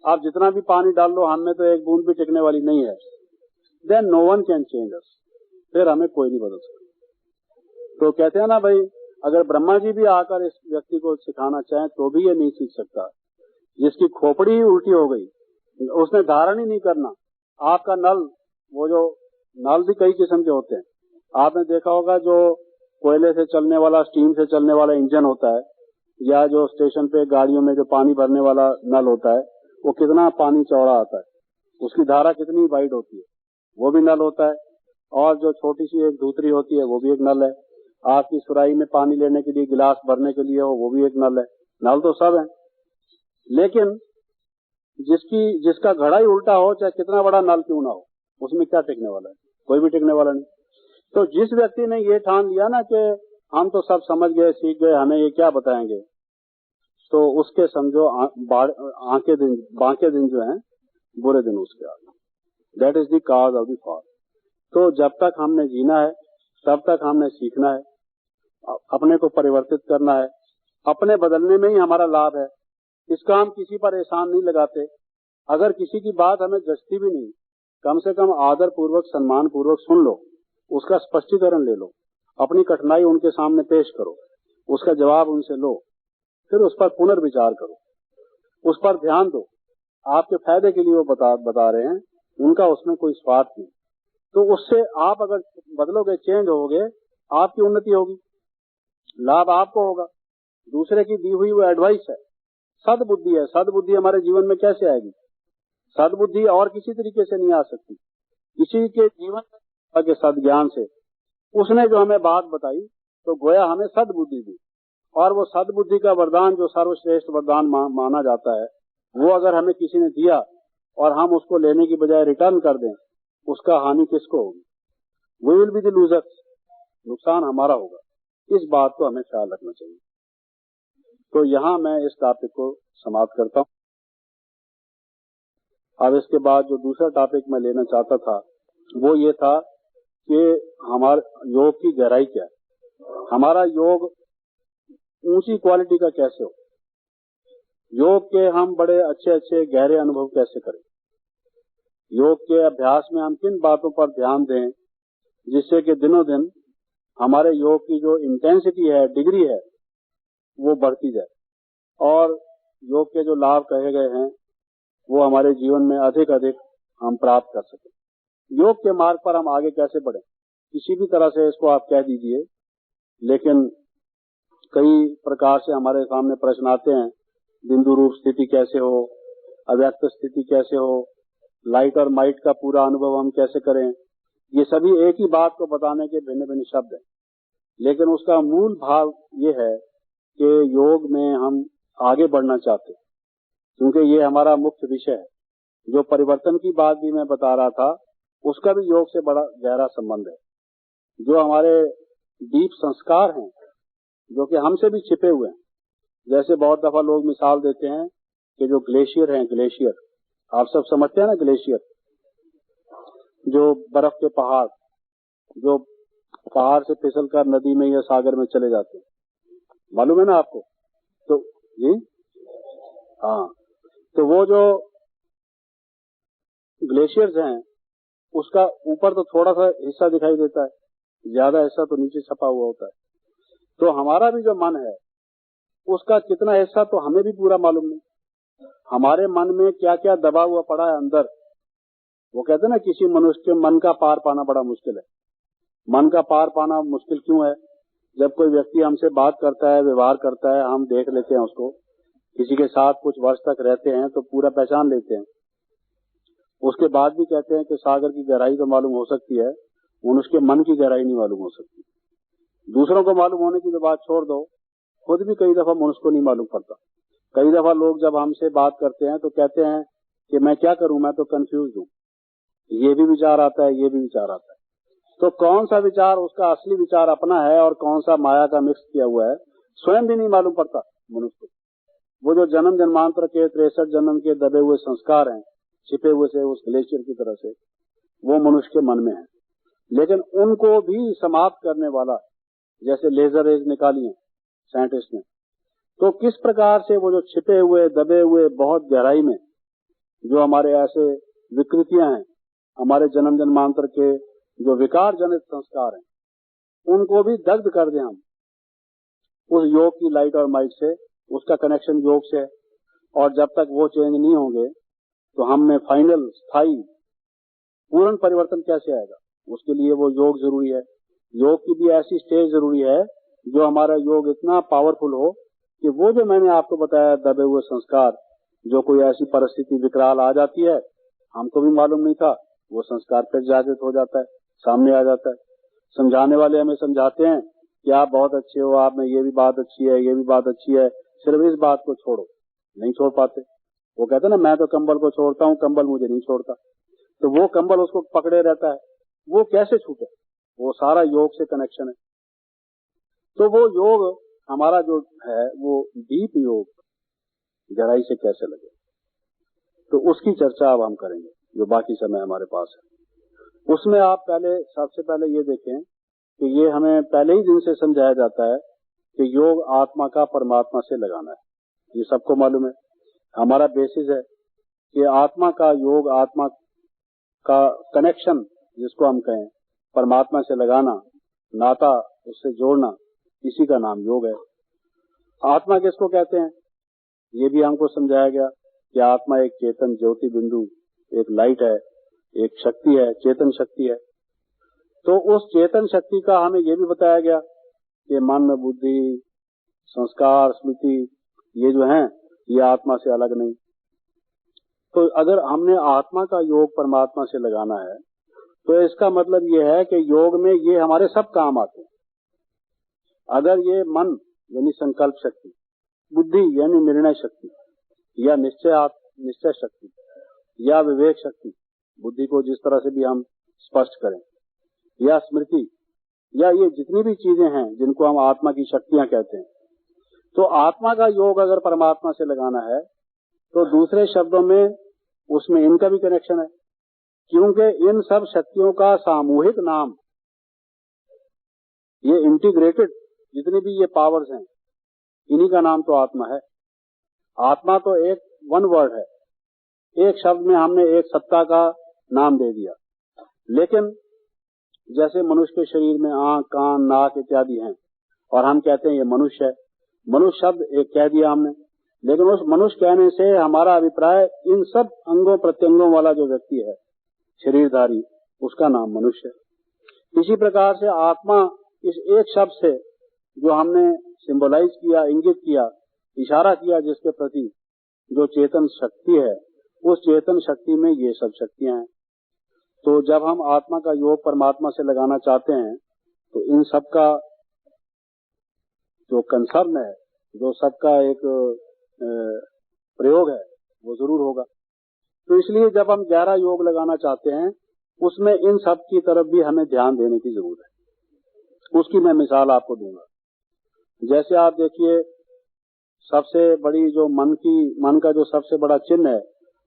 आप जितना भी पानी डाल लो हम में तो एक बूंद भी टिकने वाली नहीं है, then no one can change us, फिर हमें कोई नहीं बदल सकता। तो कहते हैं ना भाई, अगर ब्रह्मा जी भी आकर इस व्यक्ति को सिखाना चाहें तो भी ये नहीं सीख सकता। जिसकी खोपड़ी ही उल्टी हो गई, उसने धारण ही नहीं करना। आपका नल, वो जो नल भी कई किस्म के होते हैं, आपने देखा होगा जो कोयले से चलने वाला, स्टीम से चलने वाला इंजन होता है, या जो स्टेशन पे गाड़ियों में जो पानी भरने वाला नल होता है, वो कितना पानी चौड़ा आता है, उसकी धारा कितनी वाइड होती है, वो भी नल होता है। और जो छोटी सी एक धूतरी होती है, वो भी एक नल है। आपकी सुराही में पानी लेने के लिए, गिलास भरने के लिए हो, वो भी एक नल है। नल तो सब है, लेकिन जिसका घड़ा ही उल्टा हो, चाहे कितना बड़ा नल क्यों ना हो, उसमें क्या टिकने वाला है? कोई भी टिकने वाला नहीं। तो जिस व्यक्ति ने ये ठान लिया ना कि हम तो सब समझ गए, सीख गए, हमें ये क्या बताएंगे, तो उसके समझो बांके दिन जो हैं, बुरे दिन उसके आ गए। That is the cause of the fall. तो जब तक हमने जीना है, तब तक हमने सीखना है, अपने को परिवर्तित करना है। अपने बदलने में ही हमारा लाभ है। इसका हम किसी पर एहसान नहीं लगाते। अगर किसी की बात हमें जचती भी नहीं, कम से कम आदर पूर्वक, सम्मान पूर्वक सुन लो, उसका स्पष्टीकरण ले लो, अपनी कठिनाई उनके सामने पेश करो, उसका जवाब उनसे लो, फिर उस पर पुनर्विचार करो, उस पर ध्यान दो। आपके फायदे के लिए वो बता रहे हैं, उनका उसमें कोई स्वार्थ नहीं। तो उससे आप अगर बदलोगे, चेंज होगे, आपकी उन्नति होगी, लाभ आपको होगा। दूसरे की दी हुई वो एडवाइस है, सद्बुद्धि है। सद्बुद्धि हमारे जीवन में कैसे आएगी? सद्बुद्धि और किसी तरीके से नहीं आ सकती। किसी के जीवन के सद्ज्ञान से उसने जो हमें बात बताई, तो गोया हमें सद्बुद्धि दी। और वो सद्बुद्धि का वरदान, जो सर्वश्रेष्ठ वरदान माना जाता है, वो अगर हमें किसी ने दिया और हम उसको लेने की बजाय रिटर्न कर दें, उसका हानि किसको होगी? We will be the losers, नुकसान हमारा होगा। इस बात को हमें ख्याल रखना चाहिए। तो यहाँ मैं इस टॉपिक को समाप्त करता हूँ। अब इसके बाद जो दूसरा टॉपिक मैं लेना चाहता था, वो ये था कि हमारा योग की गहराई क्या है, हमारा योग ऊंची क्वालिटी का कैसे हो, योग के हम बड़े अच्छे अच्छे गहरे अनुभव कैसे करें, योग के अभ्यास में हम किन बातों पर ध्यान दें, जिससे कि दिनों दिन हमारे योग की जो इंटेंसिटी है, डिग्री है, वो बढ़ती जाए और योग के जो लाभ कहे गए हैं वो हमारे जीवन में अधिक अधिक हम प्राप्त कर सकें। योग के मार्ग पर हम आगे कैसे बढ़ें, किसी भी तरह से इसको आप कह दीजिए, लेकिन कई प्रकार से हमारे सामने प्रश्न आते हैं। बिंदु रूप स्थिति कैसे हो, अव्यक्त स्थिति कैसे हो, लाइट और माइट का पूरा अनुभव हम कैसे करें, ये सभी एक ही बात को बताने के भिन्न भिन्न शब्द हैं, लेकिन उसका मूल भाव ये है कि योग में हम आगे बढ़ना चाहते हैं, क्योंकि ये हमारा मुख्य विषय है। जो परिवर्तन की बात भी मैं बता रहा था, उसका भी योग से बड़ा गहरा संबंध है। जो हमारे डीप संस्कार हैं, जो कि हमसे भी छिपे हुए हैं, जैसे बहुत दफा लोग मिसाल देते हैं कि जो ग्लेशियर हैं, ग्लेशियर आप सब समझते हैं ना, ग्लेशियर जो बर्फ के पहाड़, जो पहाड़ से फिसलकर नदी में या सागर में चले जाते हैं, मालूम है ना आपको? तो जी हाँ, तो वो जो ग्लेशियर्स हैं, उसका ऊपर तो थोड़ा सा हिस्सा दिखाई देता है, ज्यादा हिस्सा तो नीचे छपा हुआ होता है। तो हमारा भी जो मन है, उसका कितना हिस्सा तो हमें भी पूरा मालूम नहीं। हमारे मन में क्या क्या दबा हुआ पड़ा है अंदर। वो कहते हैं ना, किसी मनुष्य के मन का पार पाना बड़ा मुश्किल है। मन का पार पाना मुश्किल क्यों है? जब कोई व्यक्ति हमसे बात करता है, व्यवहार करता है, हम देख लेते हैं उसको, किसी के साथ कुछ वर्ष तक रहते हैं तो पूरा पहचान लेते हैं। उसके बाद भी कहते हैं कि सागर की गहराई तो मालूम हो सकती है, उसके मन की गहराई नहीं मालूम हो सकती। दूसरों को मालूम होने की तो बात छोड़ दो, खुद भी कई दफा मनुष्य को नहीं मालूम पड़ता। कई दफा लोग जब हमसे बात करते हैं तो कहते हैं कि मैं क्या करूं, मैं तो कंफ्यूज हूं, ये भी विचार आता है, ये भी विचार आता है। तो कौन सा विचार उसका असली विचार अपना है और कौन सा माया का मिक्स किया हुआ है, स्वयं भी नहीं मालूम पड़ता मनुष्य को। वो जो जन्म जन्मांतर के 63 जन्म के दबे हुए संस्कार हैं, छिपे हुए से उस ग्लेशियर की तरह से, वो मनुष्य के मन में है। लेकिन उनको भी समाप्त करने वाला, जैसे लेजर रेज निकाली है साइंटिस्ट ने, तो किस प्रकार से वो जो छिपे हुए दबे हुए बहुत गहराई में जो हमारे ऐसे विकृतियां हैं, हमारे जन्म जन्मांतर के जो विकार जनित संस्कार हैं, उनको भी दग्ध कर दें हम उस योग की लाइट और माइट से, उसका कनेक्शन योग से। और जब तक वो चेंज नहीं होंगे तो हम में फाइनल स्थायी पूर्ण परिवर्तन कैसे आएगा? उसके लिए वो योग जरूरी है। योग की भी ऐसी स्टेज जरूरी है जो हमारा योग इतना पावरफुल हो कि वो जो मैंने आपको बताया दबे हुए संस्कार, जो कोई ऐसी परिस्थिति विकराल आ जाती है, हमको भी मालूम नहीं था, वो संस्कार फिर जागृत हो जाता है, सामने आ जाता है। समझाने वाले हमें समझाते हैं कि आप बहुत अच्छे हो, आप में ये भी बात अच्छी है, ये भी बात अच्छी है, सिर्फ इस बात को छोड़ो। नहीं छोड़ पाते। वो कहते हैं ना, मैं तो कंबल को छोड़ता हूँ, कंबल मुझे नहीं छोड़ता। तो वो कंबल उसको पकड़े रहता है, वो कैसे छूटे? वो सारा योग से कनेक्शन है। तो वो योग हमारा जो है वो डीप योग गहराई से कैसे लगे, तो उसकी चर्चा अब हम करेंगे जो बाकी समय हमारे पास है। उसमें आप सबसे पहले ये देखें कि ये हमें पहले ही दिन से समझाया जाता है कि योग आत्मा का परमात्मा से लगाना है। ये सबको मालूम है, हमारा बेसिस है कि आत्मा का योग, आत्मा का कनेक्शन जिसको हम कहें, परमात्मा से लगाना, नाता उससे जोड़ना, इसी का नाम योग है। आत्मा किसको कहते हैं ये भी हमको समझाया गया कि आत्मा एक चेतन ज्योति बिंदु, एक लाइट है, एक शक्ति है, चेतन शक्ति है। तो उस चेतन शक्ति का हमें ये भी बताया गया कि मन, बुद्धि, संस्कार, स्मृति, ये जो हैं ये आत्मा से अलग नहीं। तो अगर हमने आत्मा का योग परमात्मा से लगाना है तो इसका मतलब ये है कि योग में ये हमारे सब काम आते हैं। अगर ये मन यानी संकल्प शक्ति, बुद्धि यानी निर्णय शक्ति, या निश्चय शक्ति, या विवेक शक्ति, बुद्धि को जिस तरह से भी हम स्पष्ट करें, या स्मृति, या ये जितनी भी चीजें हैं जिनको हम आत्मा की शक्तियां कहते हैं, तो आत्मा का योग अगर परमात्मा से लगाना है तो दूसरे शब्दों में उसमें इनका भी कनेक्शन है, क्योंकि इन सब शक्तियों का सामूहिक नाम, ये इंटीग्रेटेड जितनी भी ये पावर्स हैं, इन्हीं का नाम तो आत्मा है। आत्मा तो एक वन वर्ड है, एक शब्द में हमने एक सत्ता का नाम दे दिया। लेकिन जैसे मनुष्य के शरीर में आंख, कान, नाक इत्यादि हैं और हम कहते हैं ये मनुष्य है, मनुष्य शब्द एक कह दिया हमने, लेकिन उस मनुष्य कहने से हमारा अभिप्राय इन सब अंगों प्रत्यंगों वाला जो व्यक्ति है शरीरधारी, उसका नाम मनुष्य है। इसी प्रकार से आत्मा इस एक शब्द से जो हमने सिंबलाइज किया, इंगित किया, इशारा किया, जिसके प्रति जो चेतन शक्ति है, उस चेतन शक्ति में ये सब शक्तियां हैं। तो जब हम आत्मा का योग परमात्मा से लगाना चाहते हैं तो इन सब का जो कंसर्न है, जो सबका एक प्रयोग है, वो जरूर होगा। तो इसलिए जब हम गहरा योग लगाना चाहते हैं उसमें इन सब की तरफ भी हमें ध्यान देने की जरूरत है। उसकी मैं मिसाल आपको दूंगा। जैसे आप देखिए, सबसे बड़ी जो मन का जो सबसे बड़ा चिन्ह है,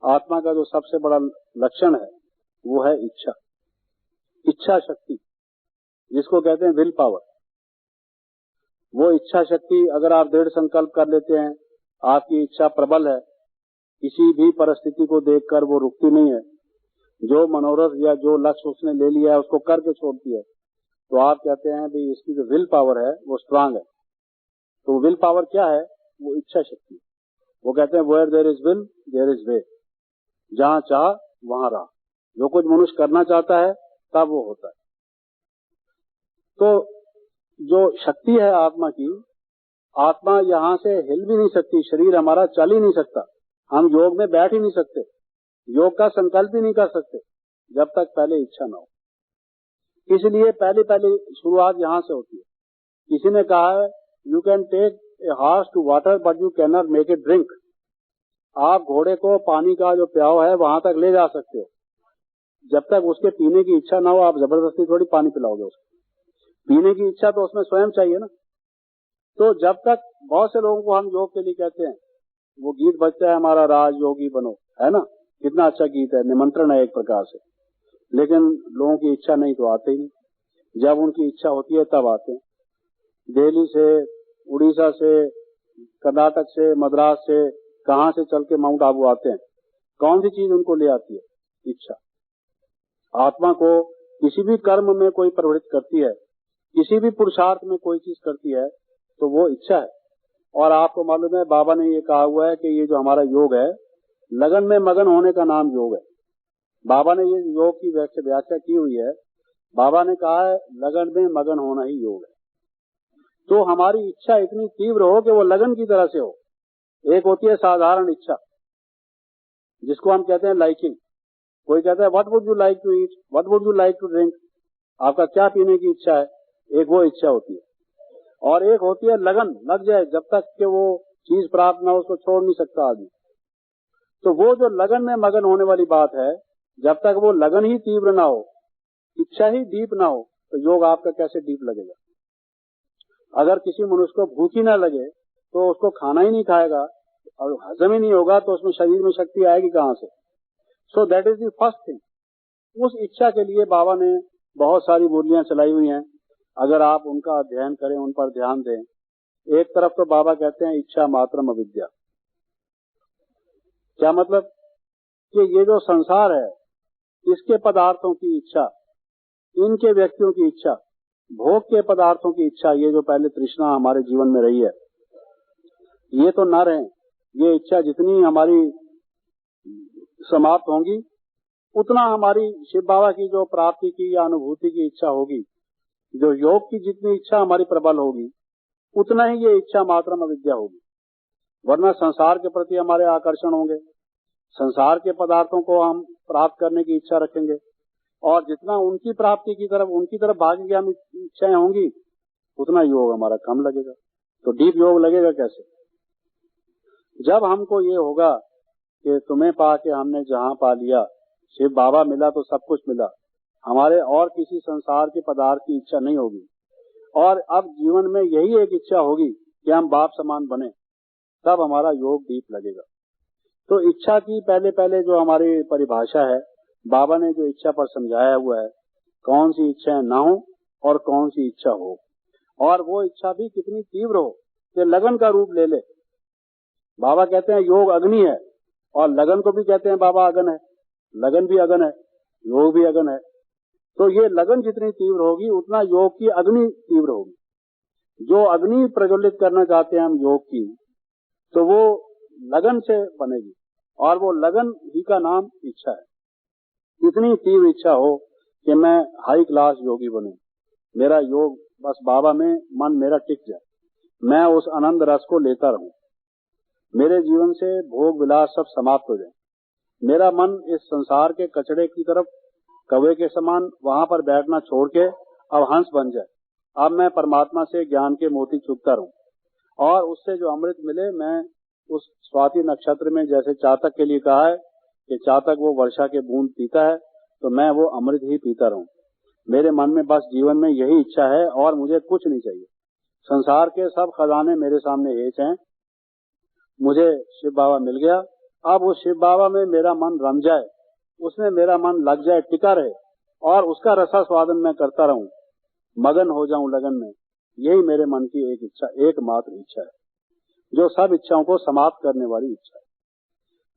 आत्मा का जो सबसे बड़ा लक्षण है, वो है इच्छा शक्ति, जिसको कहते हैं विल पावर। वो इच्छा शक्ति अगर आप दृढ़ संकल्प कर लेते हैं, आपकी इच्छा प्रबल है, किसी भी परिस्थिति को देखकर वो रुकती नहीं है, जो मनोरथ या जो लक्ष्य उसने ले लिया है उसको करके छोड़ती है, तो आप कहते हैं भाई इसकी जो विल पावर है वो स्ट्रांग है। तो विल पावर क्या है? वो इच्छा शक्ति। वो कहते हैं where there is will there is way, जहां चाह वहां राह। जो कुछ मनुष्य करना चाहता है तब वो होता है। तो जो शक्ति है आत्मा की, आत्मा यहाँ से हिल भी नहीं सकती, शरीर हमारा चल ही नहीं सकता, हम योग में बैठ ही नहीं सकते, योग का संकल्प ही नहीं कर सकते जब तक पहले इच्छा न हो। इसलिए पहले शुरुआत यहाँ से होती है। किसी ने कहा है you can take a horse to water but you can not make it drink. आप घोड़े को पानी का जो प्याव है वहां तक ले जा सकते हो, जब तक उसके पीने की इच्छा ना हो आप जबरदस्ती थोड़ी पानी पिलाओगे उसको। पीने की इच्छा तो उसमें स्वयं चाहिए ना। तो जब तक बहुत से लोगों को हम योग के लिए कहते हैं, वो गीत बजता है हमारा राज योगी बनो, है ना, कितना अच्छा गीत है, निमंत्रण है एक प्रकार से, लेकिन लोगों की इच्छा नहीं तो आते ही नहीं। जब उनकी इच्छा होती है तब आते हैं। दिल्ली से, उड़ीसा से, कर्नाटक से, मद्रास से, कहां से चल के माउंट आबू आते हैं। कौन सी चीज उनको ले आती है? इच्छा। आत्मा को किसी भी कर्म में कोई प्रवृत्त करती है, किसी भी पुरुषार्थ में कोई चीज करती है तो वो इच्छा है। और आपको मालूम है बाबा ने ये कहा हुआ है कि ये जो हमारा योग है, लगन में मगन होने का नाम योग है। बाबा ने ये योग की व्याख्या की हुई है। बाबा ने कहा है लगन में मगन होना ही योग है। तो हमारी इच्छा इतनी तीव्र हो कि वो लगन की तरह से हो। एक होती है साधारण इच्छा, जिसको हम कहते हैं लाइकिंग। कोई कहता है what would you like to eat, what would you like to drink, आपका क्या पीने की इच्छा है, एक वो इच्छा होती है। और एक होती है लगन, लग जाए जब तक कि वो चीज प्राप्त ना हो उसको छोड़ नहीं सकता आदमी। तो वो जो लगन में मगन होने वाली बात है, जब तक वो लगन ही तीव्र ना हो, इच्छा ही डीप ना हो, तो योग आपका कैसे डीप लगेगा? अगर किसी मनुष्य को भूख ही ना लगे तो उसको खाना ही नहीं खाएगा और हजम ही नहीं होगा तो उसमें शरीर में शक्ति आएगी कहाँ से? So that is the first thing. उस इच्छा के लिए बाबा ने बहुत सारी बोलियां चलाई हुई हैं। अगर आप उनका अध्ययन करें, उन पर ध्यान दें। एक तरफ तो बाबा कहते हैं इच्छा मात्रम अविद्या। क्या मतलब? कि ये जो संसार है, इसके पदार्थों की इच्छा, इनके व्यक्तियों की इच्छा, भोग के पदार्थों की इच्छा, ये जो पहले तृष्णा हमारे जीवन में रही है, ये तो न रहे। ये इच्छा जितनी हमारी समाप्त होंगी, उतना हमारी शिव बाबा की जो प्राप्ति की या अनुभूति की इच्छा होगी, जो योग की जितनी इच्छा हमारी प्रबल होगी, उतना ही ये इच्छा मात्रम अविद्या होगी। वरना संसार के प्रति हमारे आकर्षण होंगे, संसार के पदार्थों को हम प्राप्त करने की इच्छा रखेंगे, और जितना उनकी प्राप्ति की तरफ, उनकी तरफ भागने की हम इच्छाएं होंगी, उतना योग हमारा कम लगेगा। तो डीप योग लगेगा कैसे? जब हमको ये होगा कि तुम्हें पाके हमने जहां पा लिया, शिव बाबा मिला तो सब कुछ मिला, हमारे और किसी संसार के पदार्थ की इच्छा नहीं होगी, और अब जीवन में यही एक इच्छा होगी कि हम बाप समान बने, तब हमारा योग डीप लगेगा। तो इच्छा की पहले जो हमारी परिभाषा है, बाबा ने जो इच्छा पर समझाया हुआ है, कौन सी इच्छाएं ना हो और कौन सी इच्छा हो, और वो इच्छा भी कितनी तीव्र हो कि लगन का रूप ले ले। बाबा कहते हैं योग अग्नि है, और लगन को भी कहते हैं बाबा अगन है। लगन भी अगन है, योग भी अगन है। तो ये लगन जितनी तीव्र होगी उतना योग की अग्नि तीव्र होगी। जो अग्नि प्रज्वलित करना चाहते हैं हम योग की, तो वो लगन से बनेगी, और वो लगन ही का नाम इच्छा है। इतनी तीव्र इच्छा हो कि मैं हाई क्लास योगी बनूं, मेरा योग बस बाबा में मन मेरा टिक जाए, मैं उस आनंद रस को लेता रहूं, मेरे जीवन से भोग विलास सब समाप्त हो जाए, मेरा मन इस संसार के कचड़े की तरफ कौवे के समान वहां पर बैठना छोड़ के अब हंस बन जाए। अब मैं परमात्मा से ज्ञान के मोती चुगता रहूं, और उससे जो अमृत मिले, मैं उस स्वाति नक्षत्र में जैसे चातक के लिए कहा है कि चातक वो वर्षा के बूंद पीता है, तो मैं वो अमृत ही पीता रहूं। मेरे मन में बस जीवन में यही इच्छा है और मुझे कुछ नहीं चाहिए। संसार के सब खजाने मेरे सामने हेच हैं, मुझे शिव बाबा मिल गया। अब उस शिव बाबा में मेरा मन रम जाए, उसमें मेरा मन लग जाए, टिका रहे, और उसका रसा स्वादन मैं करता रहूं, मगन हो जाऊं लगन में। यही मेरे मन की एक इच्छा, एकमात्र इच्छा है, जो सब इच्छाओं को समाप्त करने वाली इच्छा है।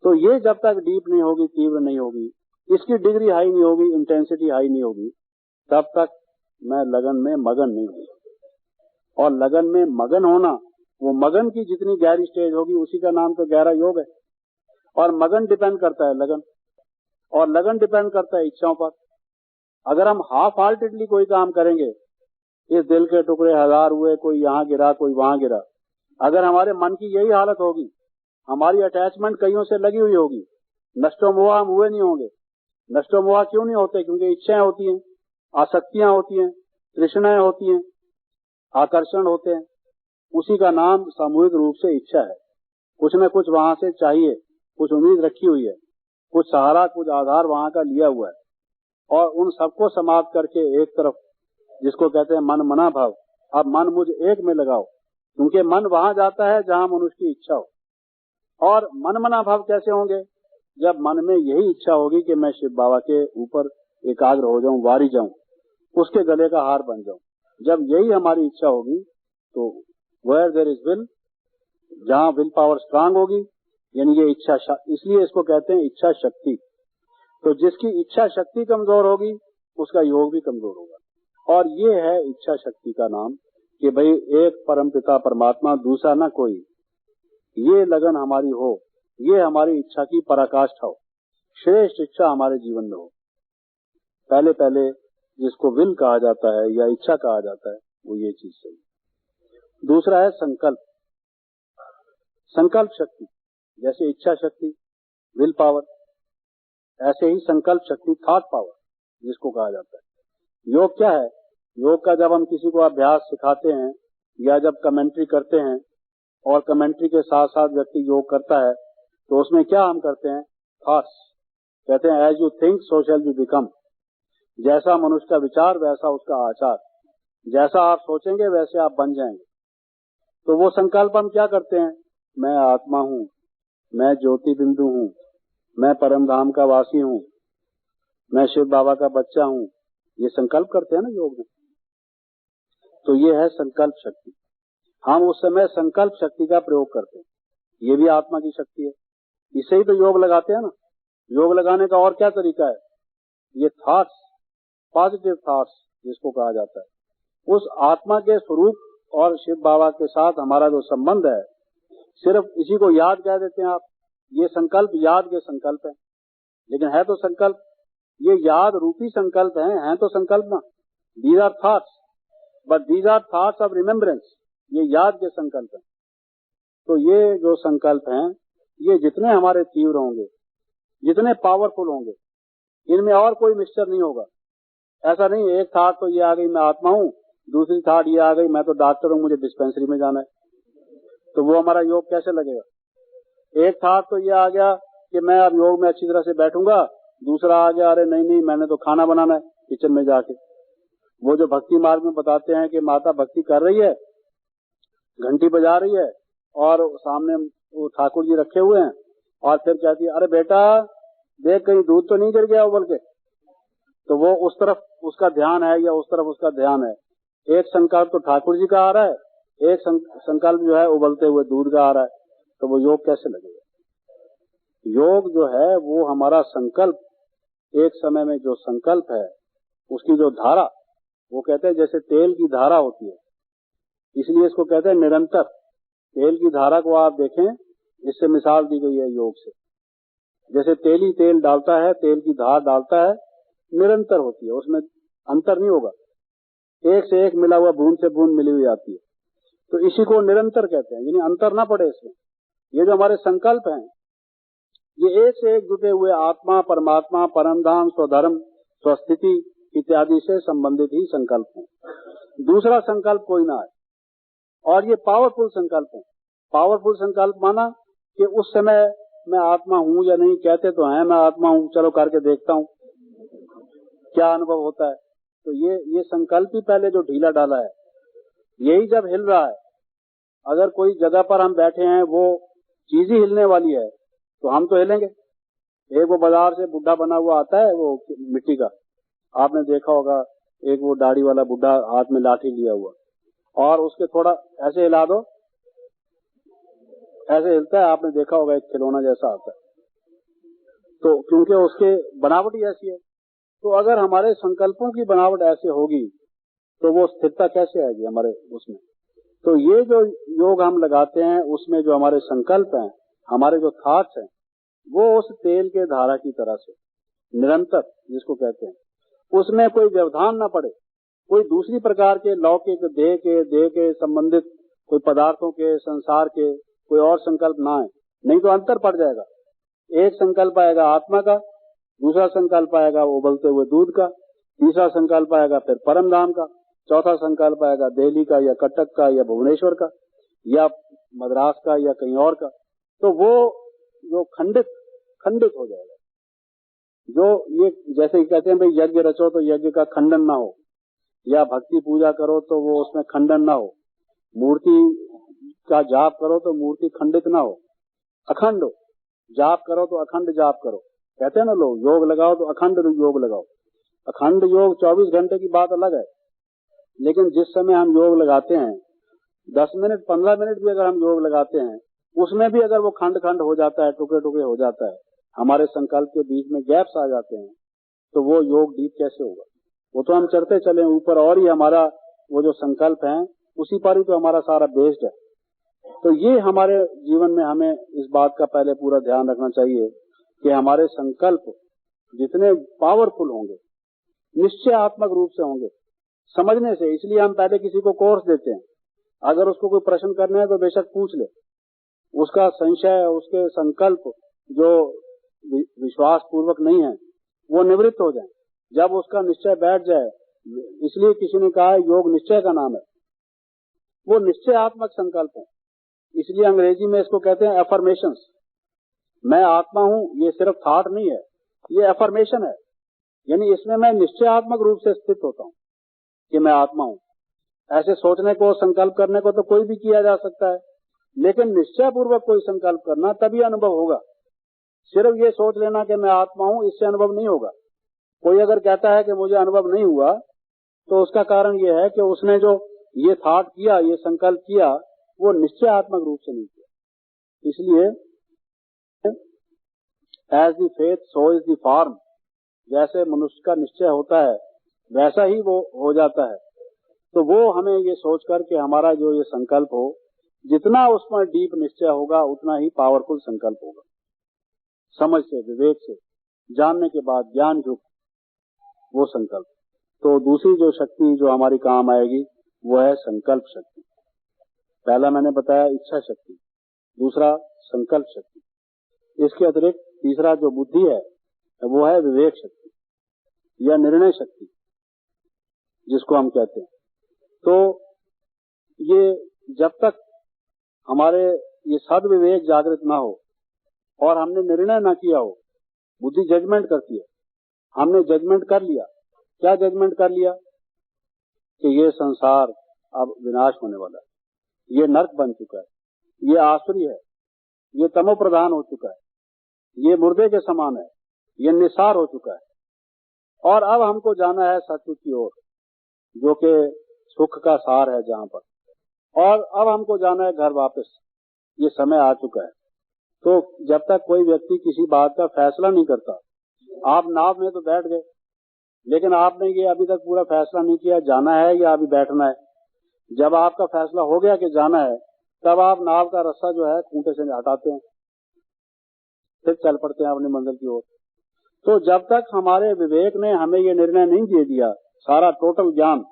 तो ये जब तक डीप नहीं होगी, तीव्र नहीं होगी, इसकी डिग्री हाई नहीं होगी, इंटेंसिटी हाई नहीं होगी, तब तक मैं लगन में मगन नहीं हूँ। और लगन में मगन होना, वो मगन की जितनी गहरी स्टेज होगी उसी का नाम तो गहरा योग है। और मगन डिपेंड करता है लगन, और लगन डिपेंड करता है इच्छाओं पर। अगर हम हाफ हार्टेडली कोई काम करेंगे इस दिल के टुकड़े 1000 हुए, कोई यहाँ गिरा कोई वहां गिरा। अगर हमारे मन की यही हालत होगी, हमारी अटैचमेंट कईयों से लगी हुई होगी, नष्टो मोह हम हुए नहीं होंगे। नष्टो मोह क्यों नहीं होते? क्योंकि इच्छाएं होती हैं, आसक्तियां होती हैं, तृष्णाएं होती हैं, आकर्षण होते हैं। उसी का नाम सामूहिक रूप से इच्छा है। कुछ न कुछ वहां से चाहिए, कुछ उम्मीद रखी हुई है, कुछ सहारा, कुछ आधार वहां का लिया हुआ है, और उन सबको समाप्त करके एक तरफ, जिसको कहते हैं मन मना भाव, अब मन मुझ एक में लगाओ। क्योंकि मन वहां जाता है जहां मनुष्य की इच्छा हो। और मन मना भाव कैसे होंगे? जब मन में यही इच्छा होगी कि मैं शिव बाबा के ऊपर एकाग्र हो जाऊं, वारी जाऊं, उसके गले का हार बन जाऊं। जब यही हमारी इच्छा होगी तो वेयर देयर इज विल, जहां विल पावर स्ट्रांग होगी, यानी ये इच्छा, इसलिए इसको कहते हैं इच्छा शक्ति। तो जिसकी इच्छा शक्ति कमजोर होगी उसका योग भी कमजोर होगा। और ये है इच्छा शक्ति का नाम कि भाई एक परमपिता परमात्मा, दूसरा ना कोई। ये लगन हमारी हो, ये हमारी इच्छा की पराकाष्ठा हो, श्रेष्ठ इच्छा हमारे जीवन में हो। पहले पहले जिसको विल कहा जाता है या इच्छा कहा जाता है, वो ये चीज सही। दूसरा है संकल्प। संकल्प शक्ति, जैसे इच्छा शक्ति, विल पावर, ऐसे ही संकल्प शक्ति, थॉट पावर, जिसको कहा जाता है। योग क्या है? योग का जब हम किसी को अभ्यास सिखाते हैं या जब कमेंट्री करते हैं, और कमेंट्री के साथ साथ व्यक्ति योग करता है, तो उसमें क्या हम करते हैं? थॉट्स। कहते हैं as you think so shall you become. जैसा मनुष्य का विचार वैसा उसका आचार, जैसा आप सोचेंगे वैसे आप बन जाएंगे। तो वो संकल्प हम क्या करते हैं? मैं आत्मा हूँ, मैं ज्योति बिंदु हूँ, मैं परम धाम का वासी हूँ, मैं शिव बाबा का बच्चा हूँ। ये संकल्प करते हैं ना योग में। तो ये है संकल्प शक्ति। हम उस समय संकल्प शक्ति का प्रयोग करते हैं। ये भी आत्मा की शक्ति है। इससे ही तो योग लगाते हैं ना। योग लगाने का और क्या तरीका है? ये थॉट्स, पॉजिटिव थॉट्स जिसको कहा जाता है, उस आत्मा के स्वरूप और शिव बाबा के साथ हमारा जो संबंध है, सिर्फ इसी को याद कह देते हैं आप। ये संकल्प याद के संकल्प है, लेकिन है तो संकल्प, ये याद रूपी संकल्प है तो संकल्प ना। These are thoughts, but these are thoughts of remembrance. ये याद के संकल्प है। तो ये जो संकल्प हैं, ये जितने हमारे तीव्र होंगे, जितने पावरफुल होंगे, इनमें और कोई मिक्सचर नहीं होगा। ऐसा नहीं एक थॉट तो ये आ गई मैं आत्मा हूँ, दूसरी थॉट ये आ गई मैं तो डॉक्टर हूँ, मुझे डिस्पेंसरी में जाना है। तो वो हमारा योग कैसे लगेगा? एक थॉट तो ये आ गया कि मैं अब योग में अच्छी तरह से बैठूंगा, दूसरा आ गया अरे नहीं मैंने तो खाना बनाना है किचन में जाके। वो जो भक्ति मार्ग में बताते हैं कि माता भक्ति कर रही है, घंटी बजा रही है और सामने वो ठाकुर जी रखे हुए हैं, और फिर कहती है अरे बेटा देख कहीं दूध तो नहीं गिर गया उबल के। तो वो उस तरफ उसका ध्यान है या उस तरफ उसका ध्यान है। एक संकल्प तो ठाकुर जी का आ रहा है, एक संकल्प जो है उबलते हुए दूध का आ रहा है। तो वो योग कैसे लगेगा? योग जो है वो हमारा संकल्प, एक समय में जो संकल्प है उसकी जो धारा, वो कहते हैं जैसे तेल की धारा होती है, इसलिए इसको कहते हैं निरंतर। तेल की धारा को आप देखें, इससे मिसाल दी गई है योग से। जैसे तेली तेल डालता है, तेल की धार डालता है, निरंतर होती है, उसमें अंतर नहीं होगा। एक से एक मिला हुआ, बूंद से बूंद मिली हुई आती है। तो इसी को निरंतर कहते हैं, यानी अंतर ना पड़े इसमें। ये जो हमारे संकल्प हैं, ये एक से एक जुटे हुए आत्मा, परमात्मा, परमधाम, स्वधर्म, स्वस्थिति इत्यादि से संबंधित ही संकल्प हैं। दूसरा संकल्प कोई ना है। और ये पावरफुल संकल्प है। पावरफुल संकल्प माना कि उस समय मैं आत्मा हूँ या नहीं, कहते तो हैं मैं आत्मा हूँ, चलो करके देखता हूँ क्या अनुभव होता है। तो ये संकल्प ही पहले जो ढीला डाला है, यही जब हिल रहा है, अगर कोई जगह पर हम बैठे हैं वो चीज ही हिलने वाली है तो हम तो हिलेंगे। एक वो बाजार से बुढ़ा बना हुआ आता है, वो मिट्टी का, आपने देखा होगा, एक वो दाढ़ी वाला बुढ़ा हाथ में लाठी लिया हुआ, और उसके थोड़ा ऐसे हिला दो, ऐसे हिलता है, आपने देखा होगा, एक खिलौना जैसा आता है। तो क्योंकि उसके बनावट ही ऐसी है। तो अगर हमारे संकल्पों की बनावट ऐसे होगी तो वो स्थिरता कैसे आएगी हमारे उसमें। तो ये जो योग हम लगाते हैं उसमें जो हमारे संकल्प हैं, हमारे जो थॉट्स हैं, वो उस तेल के धारा की तरह से निरंतर, जिसको कहते हैं, उसमें कोई व्यवधान ना पड़े, कोई दूसरी प्रकार के लौकिक देह के संबंधित कोई पदार्थों के, संसार के कोई और संकल्प ना आए, नहीं तो अंतर पड़ जाएगा। एक संकल्प आएगा आत्मा का, दूसरा संकल्प आएगा उबलते हुए दूध का, तीसरा संकल्प आएगा फिर परम धाम का, चौथा संकल्प आएगा दिल्ली का या कटक का या भुवनेश्वर का या मद्रास का या कहीं और का। तो वो जो खंडित हो जाएगा। जो ये जैसे कहते हैं भाई यज्ञ रचो तो यज्ञ का खंडन ना हो, या भक्ति पूजा करो तो वो उसमें खंडन ना हो, मूर्ति का जाप करो तो मूर्ति खंडित ना हो, अखंड हो। जाप करो तो अखंड जाप करो, कहते हैं ना लोग, योग लगाओ तो अखंड योग लगाओ। अखंड योग 24 घंटे की बात अलग है, लेकिन जिस समय हम योग लगाते हैं 10 मिनट 15 मिनट भी अगर हम योग लगाते हैं, उसमें भी अगर वो खंड हो जाता है, टुकड़े टुकड़े हो जाता है, हमारे संकल्प के बीच में गैप्स आ जाते हैं, तो वो योग डीप कैसे होगा? वो तो हम चढ़ते चले ऊपर, और ही हमारा वो जो संकल्प है उसी पर ही तो हमारा सारा बेस्ड है। तो ये हमारे जीवन में हमें इस बात का पहले पूरा ध्यान रखना चाहिए कि हमारे संकल्प जितने पावरफुल होंगे, निश्चयात्मक रूप से होंगे, समझने से। इसलिए हम पहले किसी को कोर्स देते हैं, अगर उसको कोई प्रश्न करना है तो बेशक पूछ ले, उसका संशय, उसके संकल्प जो विश्वास पूर्वक नहीं है वो निवृत्त हो जाए, जब उसका निश्चय बैठ जाए। इसलिए किसी ने कहा योग निश्चय का नाम है, वो निश्चयात्मक संकल्प है। इसलिए अंग्रेजी में इसको कहते हैं अफर्मेशंस। मैं आत्मा हूँ, ये सिर्फ थॉट नहीं है, ये अफर्मेशन है, यानी इसमें मैं निश्चयात्मक रूप से स्थित होता हूँ कि मैं आत्मा हूँ। ऐसे सोचने को, संकल्प करने को तो कोई भी किया जा सकता है, लेकिन निश्चय पूर्वक कोई संकल्प करना तभी अनुभव होगा। सिर्फ ये सोच लेना कि मैं आत्मा हूँ, इससे अनुभव नहीं होगा। कोई अगर कहता है कि मुझे अनुभव नहीं हुआ, तो उसका कारण ये है कि उसने जो ये थॉट किया, ये संकल्प किया, वो निश्चयात्मक रूप से नहीं किया। इसलिए as the faith so is the form, जैसे मनुष्य का निश्चय होता है वैसा ही वो हो जाता है। तो वो हमें ये सोचकर कि हमारा जो ये संकल्प हो, जितना उसमें डीप निश्चय होगा उतना ही पावरफुल संकल्प होगा। समझ से, विवेक से, जानने के बाद ज्ञान जो वो संकल्प। तो दूसरी जो शक्ति जो हमारी काम आएगी वो है संकल्प शक्ति। पहला मैंने बताया इच्छा शक्ति, दूसरा संकल्प शक्ति। इसके अतिरिक्त तीसरा जो बुद्धि है वो है विवेक शक्ति या निर्णय शक्ति जिसको हम कहते हैं। तो ये जब तक हमारे ये सद्विवेक जागृत ना हो और हमने निर्णय ना किया हो, बुद्धि जजमेंट करती है। हमने जजमेंट कर लिया, क्या जजमेंट कर लिया कि ये संसार अब विनाश होने वाला है, ये नर्क बन चुका है, ये आसुरी है, ये तमो प्रधान हो चुका है, ये मुर्दे के समान है, ये निसार हो चुका है, और अब हमको जाना है सत्य की ओर जो कि सुख का सार है जहाँ पर, और अब हमको जाना है घर वापस, ये समय आ चुका है। तो जब तक कोई व्यक्ति किसी बात का फैसला नहीं करता, आप नाव में तो बैठ गए, लेकिन आपने ये अभी तक पूरा फैसला नहीं किया जाना है या अभी बैठना है। जब आपका फैसला हो गया कि जाना है, तब आप नाव का रस्सा जो है खूंटे से हटाते हैं, फिर चल पड़ते हैं अपनी मंजिल की ओर। तो जब तक हमारे विवेक ने हमें ये निर्णय नहीं दे दिया, सारा टोटल ज्ञान,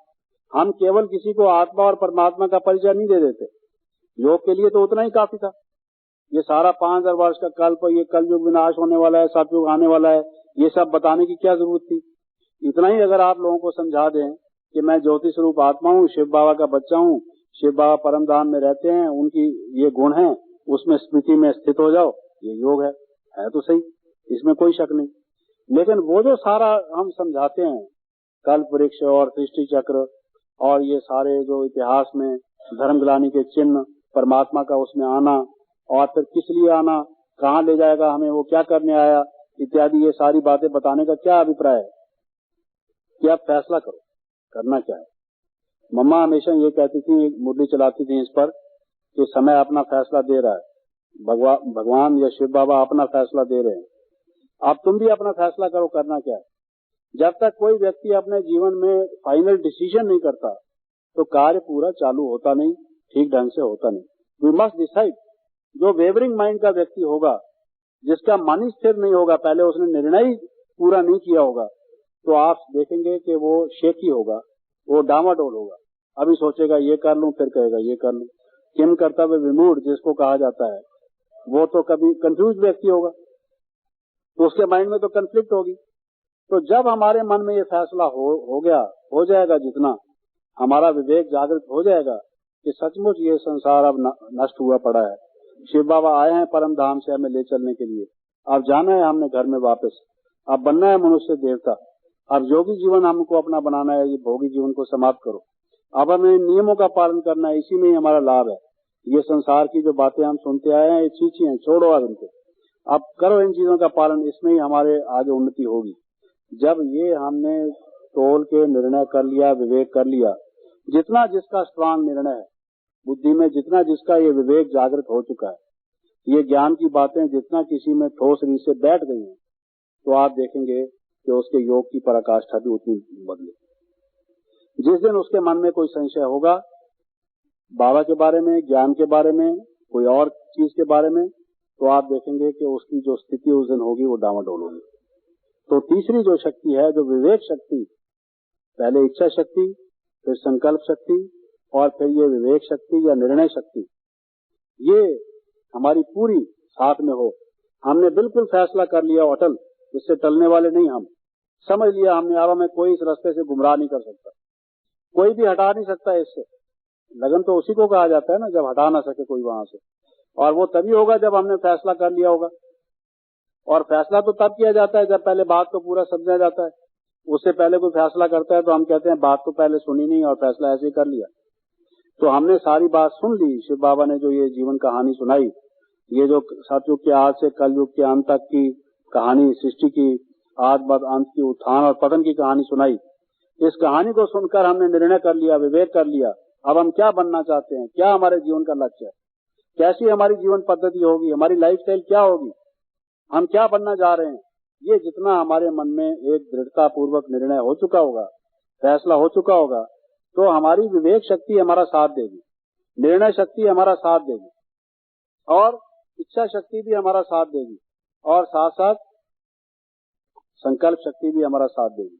हम केवल किसी को आत्मा और परमात्मा का परिचय नहीं दे देते। योग के लिए तो उतना ही काफी था। ये सारा 5000 वर्ष का कल्प, ये कलयुग विनाश होने वाला है, सतयुग आने वाला है, ये सब बताने की क्या जरूरत थी? इतना ही अगर आप लोगों को समझा दें कि मैं ज्योति स्वरूप आत्मा हूँ, शिव बाबा का बच्चा हूँ, शिव बाबा परम धाम में रहते हैं, उनकी ये गुण है, उसमें स्मृति में स्थित हो जाओ, ये योग है तो सही, इसमें कोई शक नहीं। लेकिन वो जो सारा हम समझाते हैं, कल्प वृक्ष और सृष्टि चक्र और ये सारे जो इतिहास में धर्म ग्लानि के चिन्ह, परमात्मा का उसमें आना, और फिर किस लिए आना, कहाँ ले जाएगा हमें, वो क्या करने आया इत्यादि, ये सारी बातें बताने का क्या अभिप्राय है कि आप फैसला करो करना क्या है। मम्मा हमेशा ये कहती थी, एक मुरली चलाती थी इस पर कि समय अपना फैसला दे रहा है, भगवान या शिव बाबा अपना फैसला दे रहे हैं, अब तुम भी अपना फैसला करो करना क्या है। जब तक कोई व्यक्ति अपने जीवन में फाइनल डिसीजन नहीं करता तो कार्य पूरा चालू होता नहीं, ठीक ढंग से होता नहीं। We must decide. जो वेवरिंग माइंड का व्यक्ति होगा, जिसका मन ही स्थिर नहीं होगा, पहले उसने निर्णय पूरा नहीं किया होगा, तो आप देखेंगे कि वो शेकी होगा, वो डामाडोल होगा। अभी सोचेगा ये कर लूं, फिर कहेगा ये कर लूं। किम कर्तव्य विमूढ़ जिसको कहा जाता है, वो तो कभी कंफ्यूज व्यक्ति होगा, तो उसके माइंड में तो कन्फ्लिक्ट होगी। तो जब हमारे मन में ये फैसला हो गया, हो जाएगा, जितना हमारा विवेक जागृत हो जाएगा कि सचमुच ये संसार अब नष्ट हुआ पड़ा है, शिव बाबा आए हैं परम धाम से हमें ले चलने के लिए, अब जाना है हमने घर में वापस, अब बनना है मनुष्य देवता, अब योगी जीवन हमको अपना बनाना है, ये भोगी जीवन को समाप्त करो, अब हमें नियमों का पालन करना है, इसी में ही हमारा लाभ है। ये संसार की जो बातें हम सुनते आए हैं ये चीची हैं, छोड़ो अब इनको, अब करो इन चीजों का पालन, इसमें ही हमारे आगे उन्नति होगी। जब ये हमने तोल के निर्णय कर लिया, विवेक कर लिया, जितना जिसका स्ट्रांग निर्णय है बुद्धि में, जितना जिसका ये विवेक जागृत हो चुका है, ये ज्ञान की बातें जितना किसी में ठोस रीत से बैठ गई हैं, तो आप देखेंगे कि उसके योग की पराकाष्ठा भी उतनी बदले। जिस दिन उसके मन में कोई संशय होगा बाबा के बारे में, ज्ञान के बारे में, कोई और चीज के बारे में, तो आप देखेंगे कि उसकी जो स्थिति उस दिन होगी वो डामाडोल होगी। तो तीसरी जो शक्ति है, जो विवेक शक्ति, पहले इच्छा शक्ति, फिर संकल्प शक्ति, और फिर ये विवेक शक्ति या निर्णय शक्ति, ये हमारी पूरी साथ में हो। हमने बिल्कुल फैसला कर लिया अटल, इससे टलने वाले नहीं, हम समझ लिया हमने, अब हमें कोई इस रास्ते से गुमराह नहीं कर सकता, कोई भी हटा नहीं सकता इससे। लगन तो उसी को कहा जाता है ना, जब हटा ना सके कोई वहां से, और वो तभी होगा जब हमने फैसला कर लिया होगा। और फैसला तो तब किया जाता है जब पहले बात को पूरा समझा जाता है। उससे पहले कोई फैसला करता है तो हम कहते हैं बात तो पहले सुनी नहीं और फैसला ऐसे ही कर लिया। तो हमने सारी बात सुन ली, शिव बाबा ने जो ये जीवन कहानी सुनाई, ये जो सतयुग के आज से कल युग के अंत तक की कहानी, सृष्टि की आद बाद अंत की उत्थान और पतन की कहानी सुनाई, इस कहानी को सुनकर हमने निर्णय कर लिया, विवेक कर लिया, अब हम क्या बनना चाहते हैं, क्या हमारे जीवन का लक्ष्य है, कैसी हमारी जीवन पद्धति होगी, हमारी लाइफस्टाइल क्या होगी, हम क्या बनना जा रहे हैं। ये जितना हमारे मन में एक दृढ़ता पूर्वक निर्णय हो चुका होगा, फैसला हो चुका होगा, तो हमारी विवेक शक्ति हमारा साथ देगी, निर्णय शक्ति हमारा साथ देगी, और इच्छा शक्ति भी हमारा साथ देगी, और साथ साथ संकल्प शक्ति भी हमारा साथ देगी।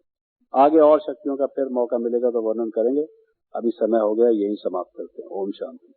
आगे और शक्तियों का फिर मौका मिलेगा तो वर्णन करेंगे। अभी समय हो गया, यही समाप्त करते हैं। ओम शांति।